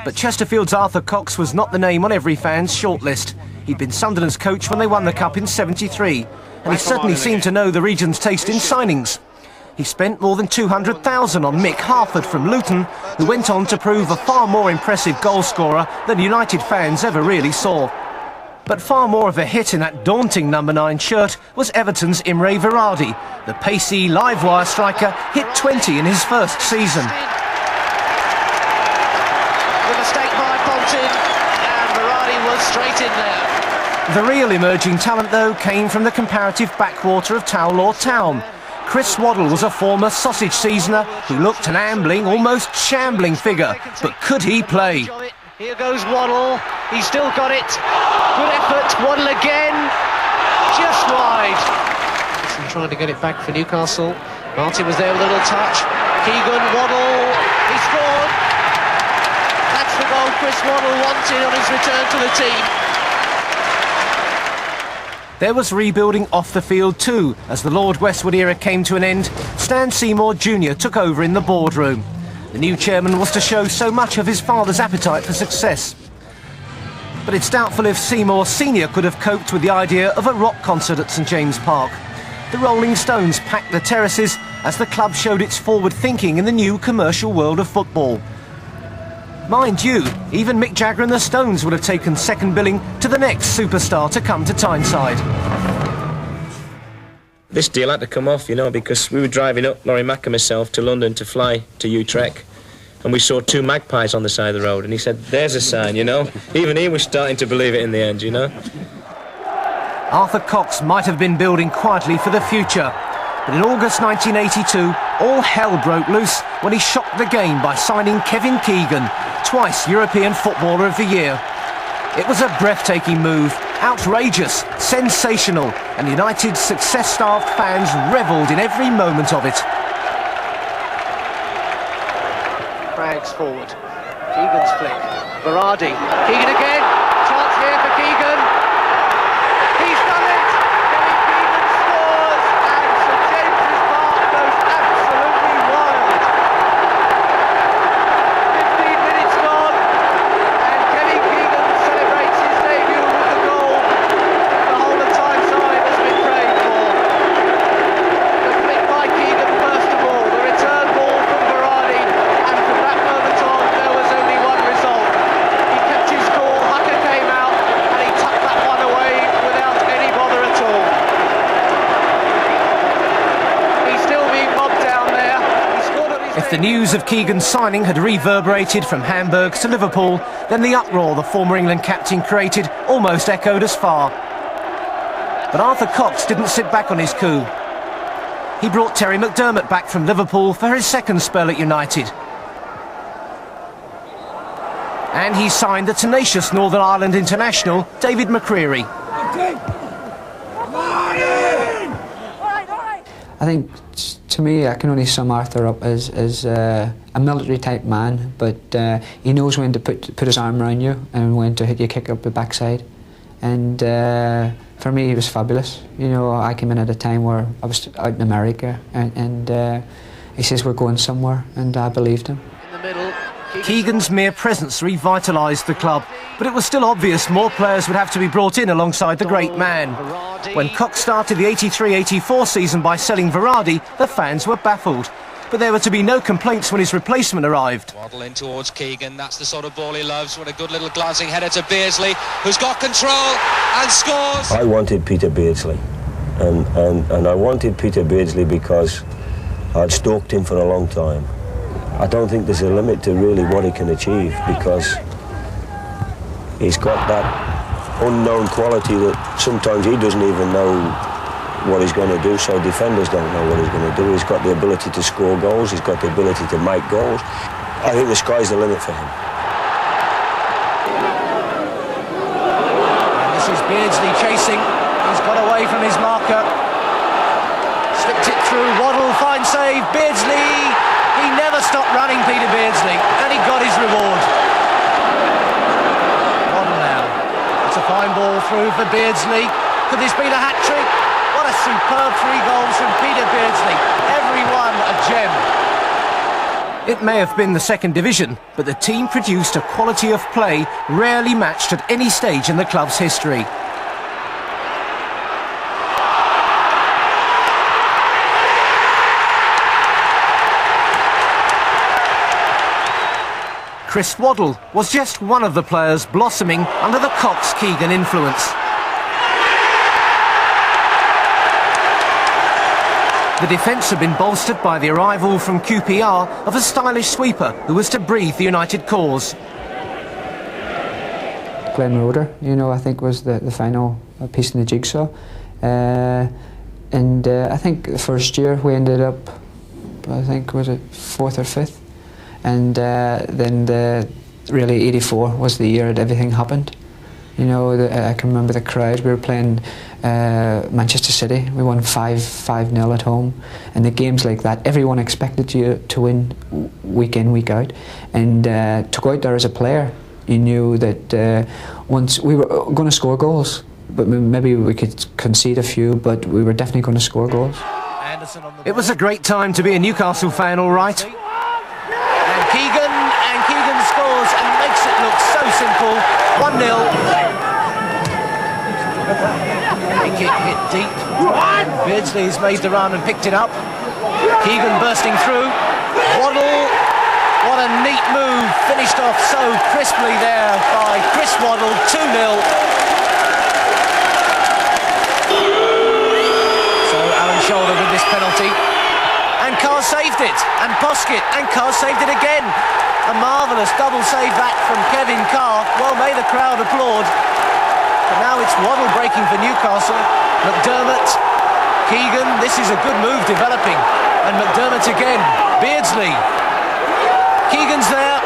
But Chesterfield's Arthur Cox was not the name on every fan's shortlist. He'd been Sunderland's coach when they won the Cup in '73, and he certainly seemed to know the region's taste in signings. He spent more than $200,000 on Mick Harford from Luton, who went on to prove a far more impressive goalscorer than United fans ever really saw. But far more of a hit in that daunting number 9 shirt was Everton's Imre Varadi. The pacey, live-wire striker hit 20 in his first season. The mistake by Bolton, and Varadi was straight in there. The real emerging talent, though, came from the comparative backwater of Towlaw Town. Chris Waddle was a former sausage seasoner who looked an ambling, almost shambling figure. But could he play? Here goes Waddle, he's still got it. Good effort, Waddle again, just wide. Trying to get it back for Newcastle. Martin was there with a little touch. Keegan, Waddle, he scored. That's the goal Chris Waddle wanted on his return to the team. There was rebuilding off the field too. As the Lord Westwood era came to an end, Stan Seymour Jr. took over in the boardroom. The new chairman was to show so much of his father's appetite for success. But it's doubtful if Seymour Sr. could have coped with the idea of a rock concert at St James Park. The Rolling Stones packed the terraces as the club showed its forward thinking in the new commercial world of football. Mind you, even Mick Jagger and the Stones would have taken second billing to the next superstar to come to Tyneside. This deal had to come off, you know, because we were driving up, Laurie Mack and myself, to London to fly to Utrecht, and we saw 2 magpies on the side of the road, and he said, there's a sign, you know. Even he was starting to believe it in the end, you know. Arthur Cox might have been building quietly for the future, but in August 1982, all hell broke loose when he shocked the game by signing Kevin Keegan, twice European Footballer of the Year. It was a breathtaking move, outrageous, sensational, and United's success-starved fans revelled in every moment of it. Craggs forward, Keegan's flick, Varadi, Keegan again, chance here for Keegan. He's done it! Kevin Keegan scores, and St James's Park goes absolutely wild. 15 minutes gone, and Kevin Keegan celebrates his debut with the goal the whole of Tyneside has been praying for. The flick by Keegan first of all, the return ball from Varadi, and from that moment on there was only one result. He kept his cool, Hucker came out, and he tucked that one away without any bother at all. He's still being mobbed down there. He scored on his If the news of Keegan's signing had reverberated from Hamburg to Liverpool, then the uproar the former England captain created almost echoed as far. But Arthur Cox didn't sit back on his coup. He brought Terry McDermott back from Liverpool for his second spell at United. And he signed the tenacious Northern Ireland international, David McCreary. I think, to me, I can only sum Arthur up as a military-type man, but he knows when to put his arm around you and when to hit you kick up the backside. And for me, he was fabulous. You know, I came in at a time where I was out in America, and he says we're going somewhere, and I believed him. Keegan's mere presence revitalised the club, but it was still obvious more players would have to be brought in alongside the great man. When Cox started the 83-84 season by selling Varadi, the fans were baffled. But there were to be no complaints when his replacement arrived. Waddle in towards Keegan, that's the sort of ball he loves. What a good little glancing header to Beardsley, who's got control and scores. I wanted Peter Beardsley, and I wanted Peter Beardsley because I'd stalked him for a long time. I don't think there's a limit to really what he can achieve, because he's got that unknown quality that sometimes he doesn't even know what he's going to do, so defenders don't know what he's going to do. He's got the ability to score goals, he's got the ability to make goals. I think the sky's the limit for him. And this is Beardsley chasing. He's got away from his marker. Slipped it through. Waddle, fine save. Beardsley. He never stopped running, Peter Beardsley, and he got his reward. Waddle now. It's a fine ball through for Beardsley. Could this be the hat-trick? What a superb 3 goals from Peter Beardsley. Every one a gem. It may have been the second division, but the team produced a quality of play rarely matched at any stage in the club's history. Chris Waddle was just one of the players blossoming under the Cox-Keegan influence. The defence had been bolstered by the arrival from QPR of a stylish sweeper who was to breathe the United cause. Glenn Roeder, you know, I think was the final piece in the jigsaw. I think the first year we ended up, I think, was it 4th or 5th? And then really 84 was the year that everything happened. You know, I can remember the crowd. We were playing Manchester City. We won 5-0 at home. And the games like that, everyone expected you to win week in, week out. And to go out there as a player, you knew that once we were going to score goals, but maybe we could concede a few, but we were definitely going to score goals. It was a great time to be a Newcastle fan, all right. And Keegan scores and makes it look so simple. 1-0. Kick hit deep. Beardsley's made the run and picked it up. Keegan bursting through. Waddle. What a neat move. Finished off so crisply there by Chris Waddle. 2-0. So Alan Shoulder with this penalty. And Carr saved it, and Poskett, and Carr saved it again. A marvellous double save back from Kevin Carr. Well, may the crowd applaud. But now it's Waddle breaking for Newcastle. McDermott, Keegan, this is a good move developing. And McDermott again, Beardsley. Keegan's there,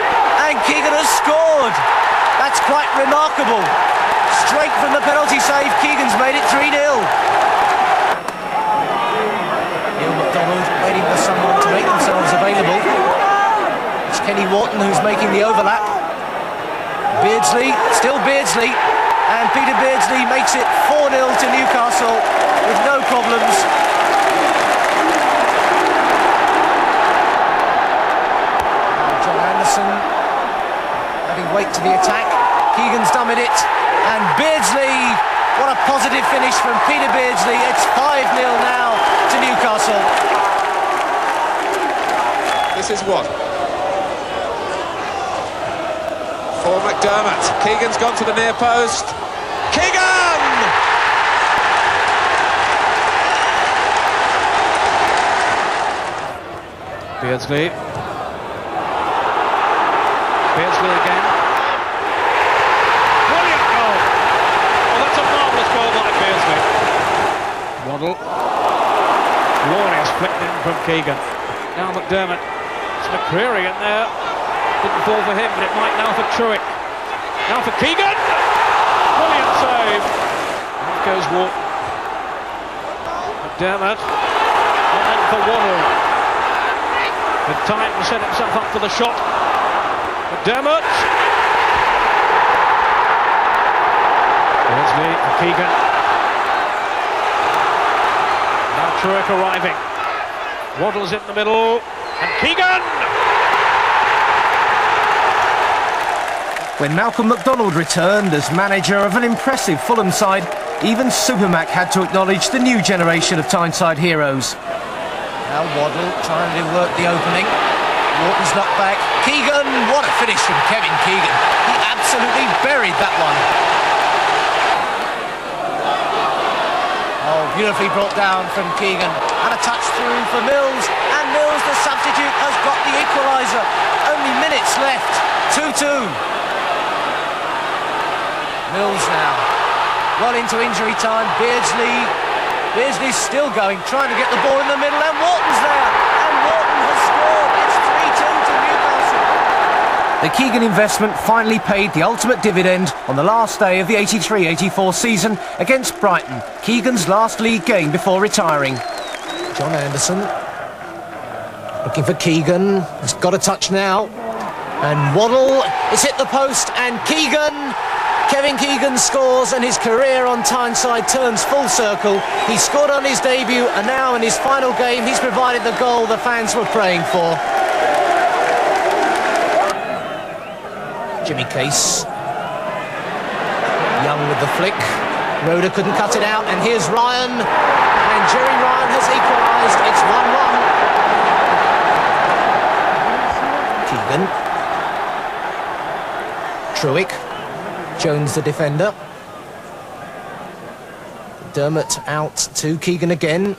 and Keegan has scored. That's quite remarkable. Straight from the penalty save, Keegan's made it 3-0. Waiting for someone to make themselves available. It's Kenny Wharton who's making the overlap. Beardsley, still Beardsley, and Peter Beardsley makes it 4-0 to Newcastle with no problems. John Anderson having weight to the attack. Keegan's done with it, and Beardsley, what a positive finish from Peter Beardsley. It's 5-0 now to Newcastle. This is what? For McDermott. Keegan's gone to the near post. Keegan! Beardsley. Beardsley again. Brilliant goal! Well, that's a marvellous goal by Beardsley. Waddle. Glorious flicked in from Keegan. Now McDermott. It's McCreary in there. Didn't fall for him, but it might now for Truitt. Now for Keegan. Brilliant save. Off goes Wharton. McDermott. And then for Waddle. With time to set himself up for the shot. McDermott. Beardsley for Keegan. Now Truitt arriving. Waddle's in the middle, and Keegan! When Malcolm MacDonald returned as manager of an impressive Fulham side, even Supermac had to acknowledge the new generation of Tyneside heroes. Now Waddle trying to work the opening. Wharton's knocked back. Keegan, what a finish from Kevin Keegan. He absolutely buried that one. Oh, beautifully brought down from Keegan. And a touch through for Mills. And And Mills, the substitute, has got the equaliser. Only minutes left. 2-2. Mills now. Well into injury time. Beardsley's still going, trying to get the ball in the middle, and Wharton's there. And Wharton has scored. It's 3-2 to Newcastle. The Keegan investment finally paid the ultimate dividend on the last day of the 83-84 season against Brighton, Keegan's last league game before retiring. John Anderson looking for Keegan. He's got a touch now. And Waddle has hit the post, and Kevin Keegan scores, and his career on Tyneside turns full circle. He scored on his debut, and now in his final game he's provided the goal the fans were praying for. Jimmy Case. Young with the flick. Roeder couldn't cut it out, and here's Ryan. And Jerry Ryan has equalised. It's 1-1. Keegan. Truick. Jones the defender. Dermot out to Keegan again.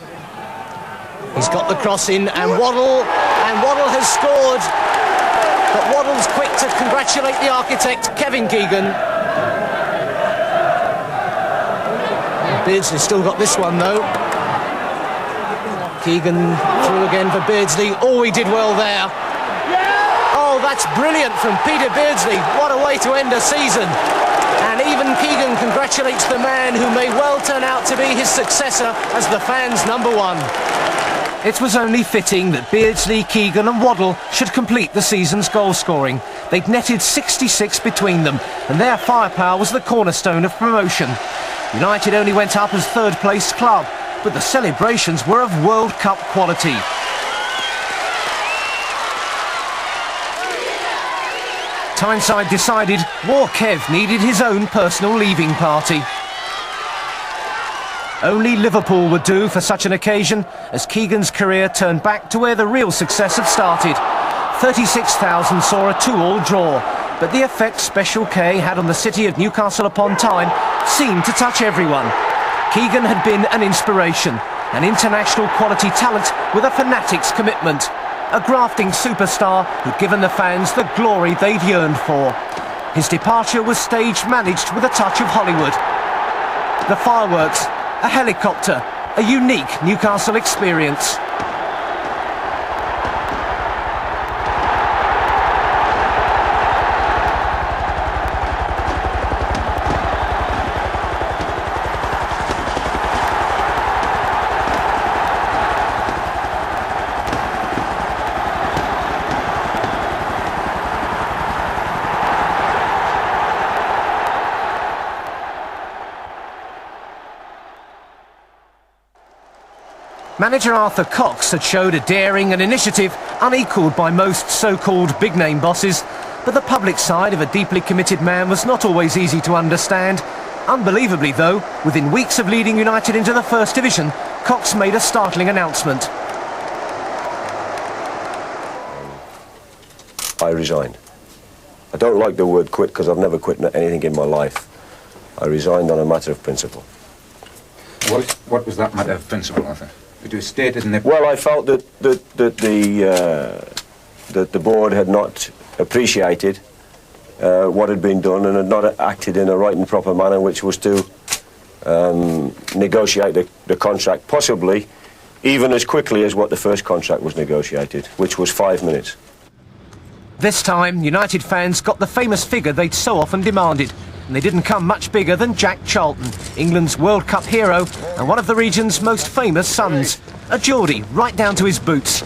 He's got the cross in, and Waddle has scored. But Waddle's quick to congratulate the architect, Kevin Keegan. Beardsley's still got this one though. Keegan through again for Beardsley. Oh, he did well there. Oh, that's brilliant from Peter Beardsley. What a way to end a season. And even Keegan congratulates the man who may well turn out to be his successor as the fans' #1. It was only fitting that Beardsley, Keegan and Waddle should complete the season's goal scoring. They'd netted 66 between them, and their firepower was the cornerstone of promotion. United only went up as third-place club, but the celebrations were of World Cup quality. Tyneside decided War Kev needed his own personal leaving party. Only Liverpool would do for such an occasion, as Keegan's career turned back to where the real success had started. 36,000 saw a 2-2 draw, but the effect Special K had on the city of Newcastle upon Tyne seemed to touch everyone. Keegan had been an inspiration, an international quality talent with a fanatic's commitment. A grafting superstar who'd given the fans the glory they'd yearned for. His departure was stage-managed with a touch of Hollywood. The fireworks, a helicopter, a unique Newcastle experience. Manager Arthur Cox had showed a daring and initiative unequalled by most so-called big-name bosses, but the public side of a deeply committed man was not always easy to understand. Unbelievably though, within weeks of leading United into the First Division, Cox made a startling announcement. I resigned. I don't like the word quit because I've never quit anything in my life. I resigned on a matter of principle. What was that matter of principle, Arthur? It was stated in the... Well, I felt that the board had not appreciated what had been done and had not acted in a right and proper manner, which was to negotiate the contract, possibly even as quickly as what the first contract was negotiated, which was 5 minutes. This time, United fans got the famous figure they'd so often demanded, and they didn't come much bigger than Jack Charlton, England's World Cup hero and one of the region's most famous sons. A Geordie right down to his boots.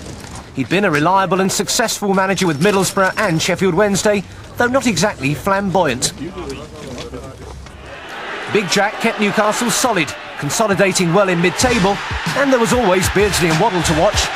He'd been a reliable and successful manager with Middlesbrough and Sheffield Wednesday, though not exactly flamboyant. Big Jack kept Newcastle solid, consolidating well in mid-table, and there was always Beardsley and Waddle to watch.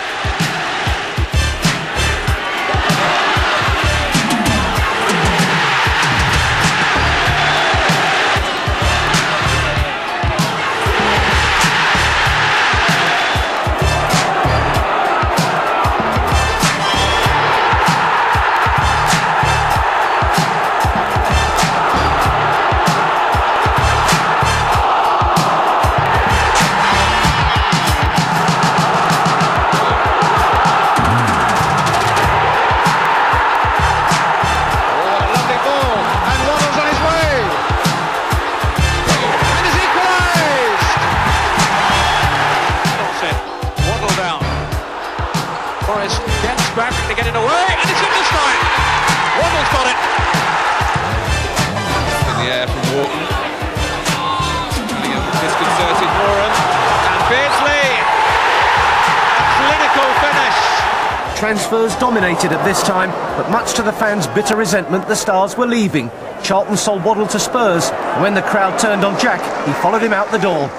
as Kent's back to get it away, and it's in the strike. Waddle's got it. In the air from Wharton. Disconcerted Moran. And Beardsley. A clinical finish. Transfers dominated at this time, but much to the fans' bitter resentment, the Stars were leaving. Charlton sold Waddle to Spurs, and when the crowd turned on Jack, he followed him out the door.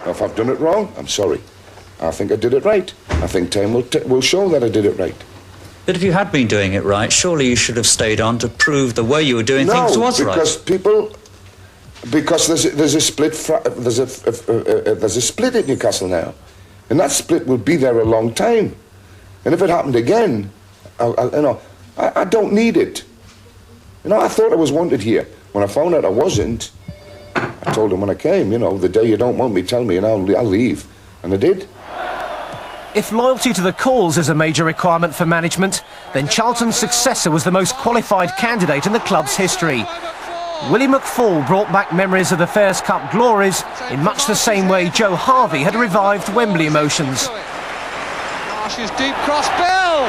If I've done it wrong, I'm sorry. I think I did it right. I think time will show that I did it right. But if you had been doing it right, surely you should have stayed on to prove the way you were doing things was right. Because there's a split. There's a split at Newcastle now, and that split will be there a long time. And if it happened again, I don't need it. I thought I was wanted here. When I found out I wasn't, I told him when I came, the day you don't want me, tell me, and I'll leave. And I did. If loyalty to the cause is a major requirement for management, then Charlton's successor was the most qualified candidate in the club's history. Willie McFall brought back memories of the Fairs Cup glories in much the same way Joe Harvey had revived Wembley emotions. Marsh's deep cross, Bell!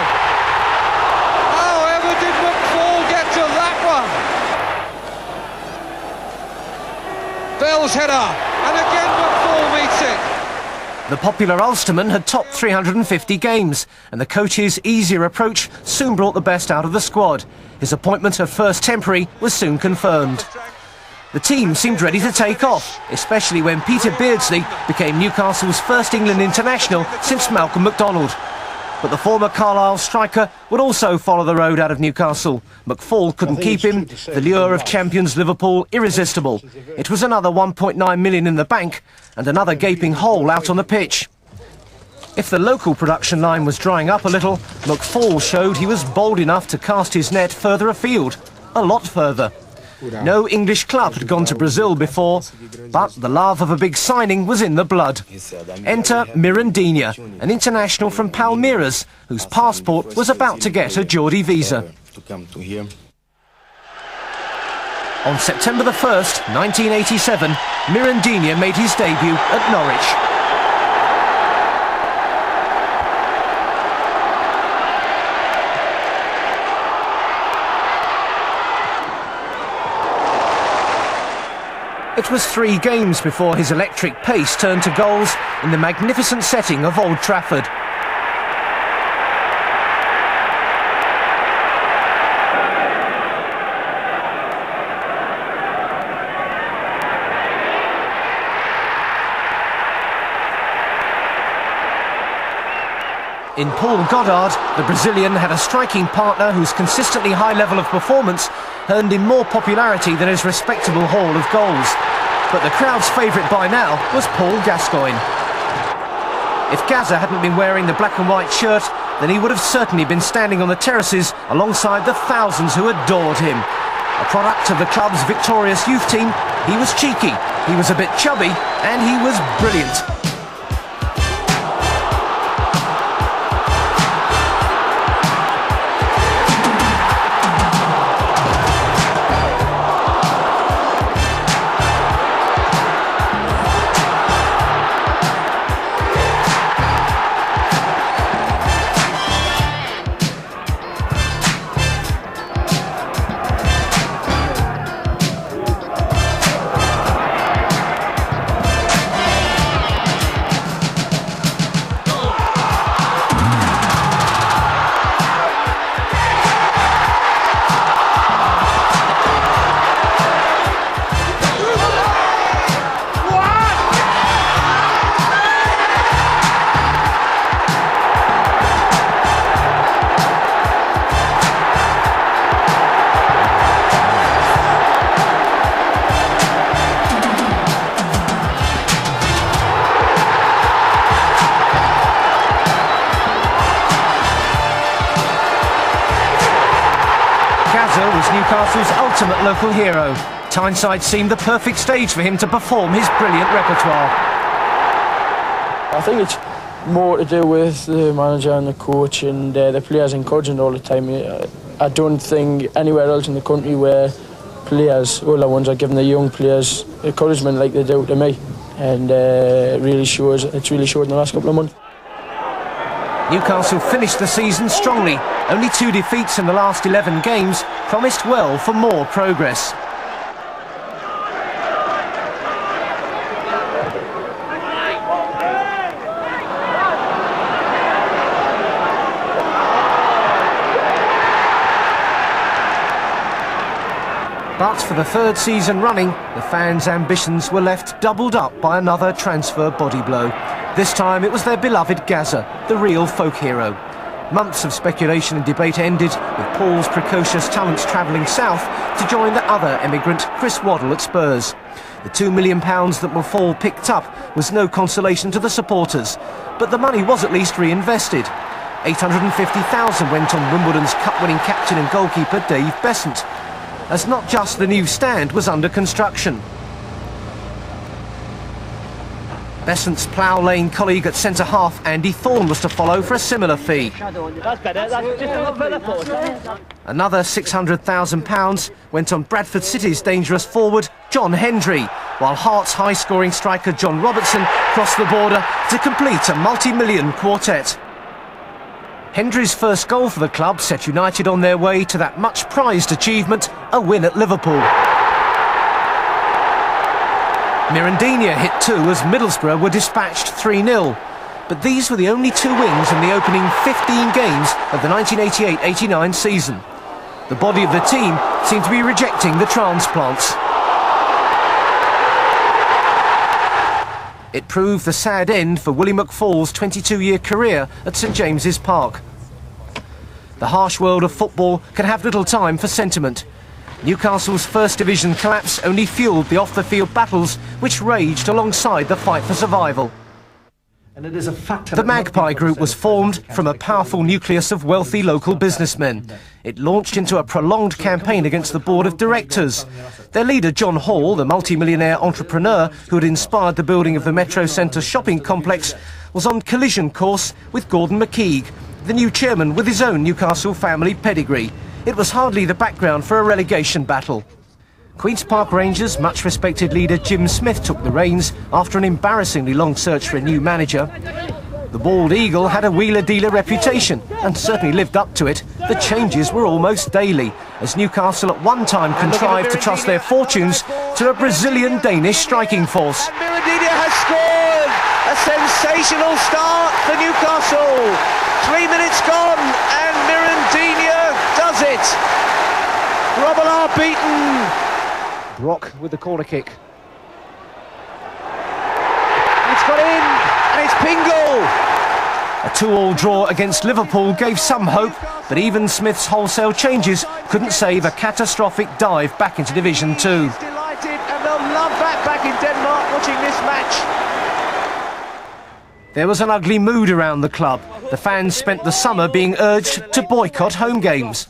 However did McFall get to that one? Bell's header, and again McFall meets it. The popular Ulsterman had topped 350 games, and the coach's easier approach soon brought the best out of the squad. His appointment at first temporary was soon confirmed. The team seemed ready to take off, especially when Peter Beardsley became Newcastle's first England international since Malcolm MacDonald. But the former Carlisle striker would also follow the road out of Newcastle. McFall couldn't keep him, the lure of champions Liverpool irresistible. It was another 1.9 million in the bank and another gaping hole out on the pitch. If the local production line was drying up a little, McFall showed he was bold enough to cast his net further afield, a lot further. No English club had gone to Brazil before, but the love of a big signing was in the blood. Enter Mirandinha, an international from Palmeiras, whose passport was about to get a Geordie visa. On September the 1st, 1987, Mirandinha made his debut at Norwich. It was 3 games before his electric pace turned to goals in the magnificent setting of Old Trafford. In Paul Goddard, the Brazilian had a striking partner whose consistently high level of performance earned him more popularity than his respectable haul of goals. But the crowd's favourite by now was Paul Gascoigne. If Gazza hadn't been wearing the black and white shirt, then he would have certainly been standing on the terraces alongside the thousands who adored him. A product of the club's victorious youth team, he was cheeky, he was a bit chubby, and he was brilliant. Newcastle's ultimate local hero. Tyneside seemed the perfect stage for him to perform his brilliant repertoire. I think it's more to do with the manager and the coach and the players encouraging all the time. I don't think anywhere else in the country where players, all the ones are giving the young players encouragement like they do to me, and it's really showed in the last couple of months. Newcastle finished the season strongly. Only 2 defeats in the last 11 games promised well for more progress. But for the 3rd season running, the fans' ambitions were left doubled up by another transfer body blow. This time it was their beloved Gaza, the real folk hero. Months of speculation and debate ended with Paul's precocious talents travelling south to join the other emigrant, Chris Waddle at Spurs. The £2 million that McFall picked up was no consolation to the supporters, but the money was at least reinvested. £850,000 went on Wimbledon's cup-winning captain and goalkeeper Dave Besant, as not just the new stand was under construction. Besant's Plough Lane colleague at centre-half Andy Thorne was to follow for a similar fee. That's better, that's just a little further forward. Another £600,000 went on Bradford City's dangerous forward John Hendry, while Hearts high-scoring striker John Robertson crossed the border to complete a multi-million quartet. Hendry's first goal for the club set United on their way to that much-prized achievement, a win at Liverpool. Mirandinha hit 2 as Middlesbrough were dispatched 3-0. But these were the only 2 wins in the opening 15 games of the 1988-89 season. The body of the team seemed to be rejecting the transplants. It proved the sad end for Willie McFall's 22-year career at St James's Park. The harsh world of football can have little time for sentiment. Newcastle's First Division collapse only fuelled the off-the-field battles which raged alongside the fight for survival. And it is a fact the Magpie Group was formed from a powerful nucleus of wealthy local businessmen. It launched into a prolonged campaign against the board of directors. Their leader, John Hall, the multi-millionaire entrepreneur who had inspired the building of the Metro Centre shopping complex, was on collision course with Gordon McKeague, the new chairman with his own Newcastle family pedigree. It was hardly the background for a relegation battle. Queen's Park Rangers' much-respected leader Jim Smith took the reins after an embarrassingly long search for a new manager. The Bald Eagle had a wheeler-dealer reputation and certainly lived up to it. The changes were almost daily, as Newcastle at one time contrived to trust their fortunes to a Brazilian-Danish striking force. And Mirandinha has scored! A sensational start for Newcastle! 3 minutes gone and Mirandinha does it! Robillard beaten! Brock with the corner kick. It's got in, and it's Pingle! A 2-2 draw against Liverpool gave some hope, but even Smith's wholesale changes couldn't save a catastrophic dive back into Division 2. He's delighted, and they'll love that back in Denmark watching this match. There was an ugly mood around the club. The fans spent the summer being urged to boycott home games.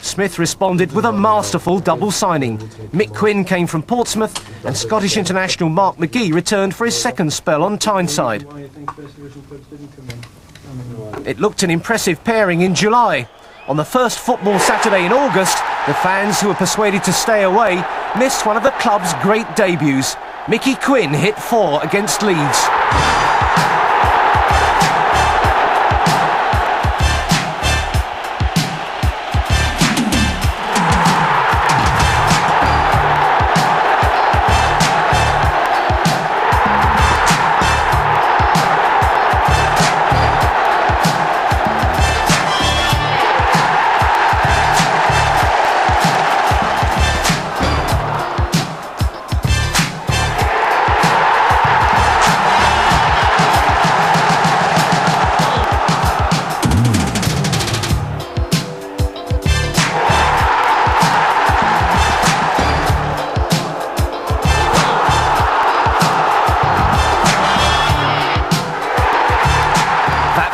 Smith responded with a masterful double signing. Mick Quinn came from Portsmouth and Scottish international Mark McGee returned for his second spell on Tyneside. It looked an impressive pairing in July. On the first football Saturday in August, the fans who were persuaded to stay away missed one of the club's great debuts. Mickey Quinn hit 4 against Leeds.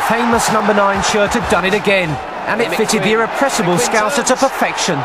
Famous number 9 shirt had done it again, and it fitted the irrepressible Scouser to perfection.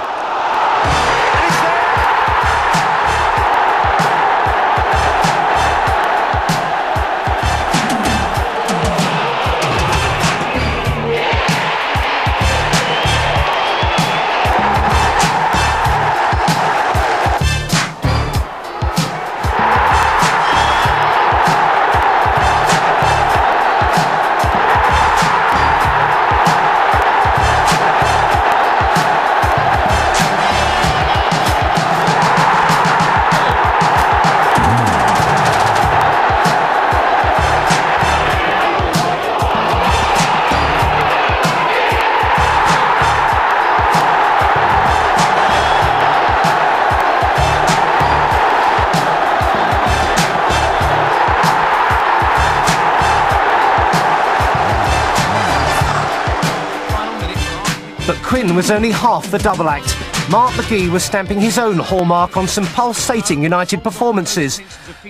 Quinn was only half the double act. Mark McGee was stamping his own hallmark on some pulsating United performances.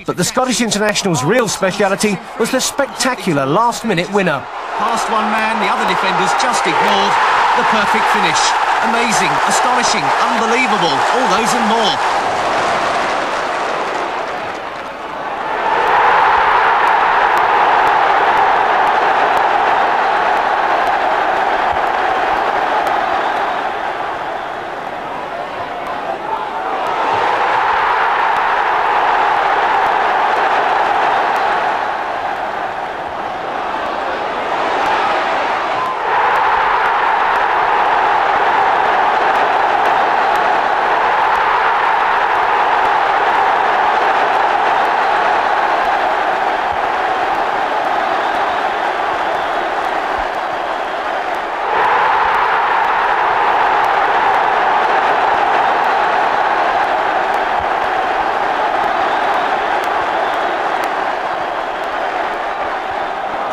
But the Scottish international's real speciality was the spectacular last-minute winner. Past one man, the other defenders just ignored. The perfect finish. Amazing, astonishing, unbelievable, all those and more.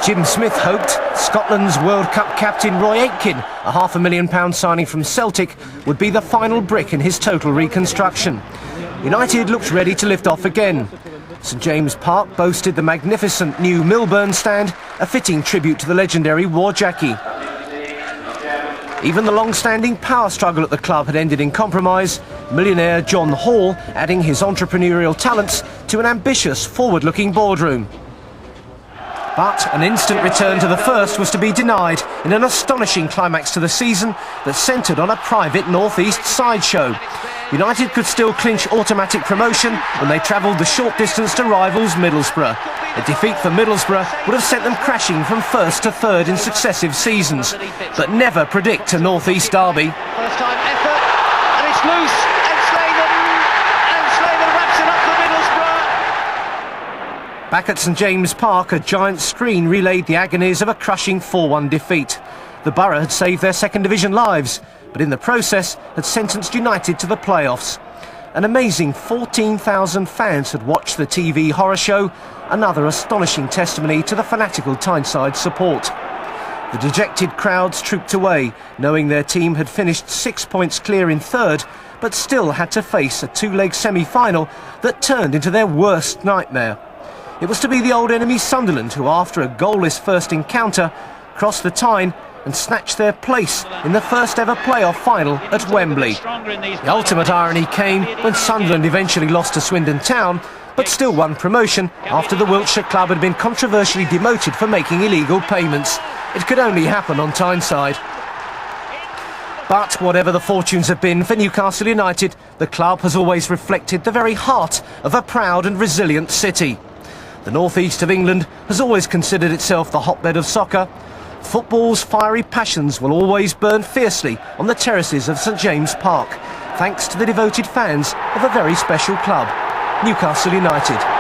Jim Smith hoped Scotland's World Cup captain Roy Aitken, a £500,000 signing from Celtic, would be the final brick in his total reconstruction. United looked ready to lift off again. St James Park boasted the magnificent new Milburn stand, a fitting tribute to the legendary war Jackie. Even the long-standing power struggle at the club had ended in compromise, millionaire John Hall adding his entrepreneurial talents to an ambitious, forward-looking boardroom. But an instant return to the first was to be denied in an astonishing climax to the season that centred on a private North East sideshow. United could still clinch automatic promotion when they travelled the short distance to rivals Middlesbrough. A defeat for Middlesbrough would have sent them crashing from first to third in successive seasons. But never predict a North East derby. First time effort, and it's loose, and Slaven wraps it up for Middlesbrough. Back at St James Park, a giant screen relayed the agonies of a crushing 4-1 defeat. The Borough had saved their second division lives, but in the process had sentenced United to the playoffs. An amazing 14,000 fans had watched the TV horror show, another astonishing testimony to the fanatical Tyneside support. The dejected crowds trooped away, knowing their team had finished 6 points clear in third, but still had to face a two-leg semi-final that turned into their worst nightmare. It was to be the old enemy Sunderland who, after a goalless first encounter, crossed the Tyne and snatched their place in the first ever playoff final at Wembley. The ultimate irony came when Sunderland eventually lost to Swindon Town, but still won promotion after the Wiltshire club had been controversially demoted for making illegal payments. It could only happen on Tyneside. But whatever the fortunes have been for Newcastle United, the club has always reflected the very heart of a proud and resilient city. The northeast of England has always considered itself the hotbed of soccer. Football's fiery passions will always burn fiercely on the terraces of St James Park, thanks to the devoted fans of a very special club, Newcastle United.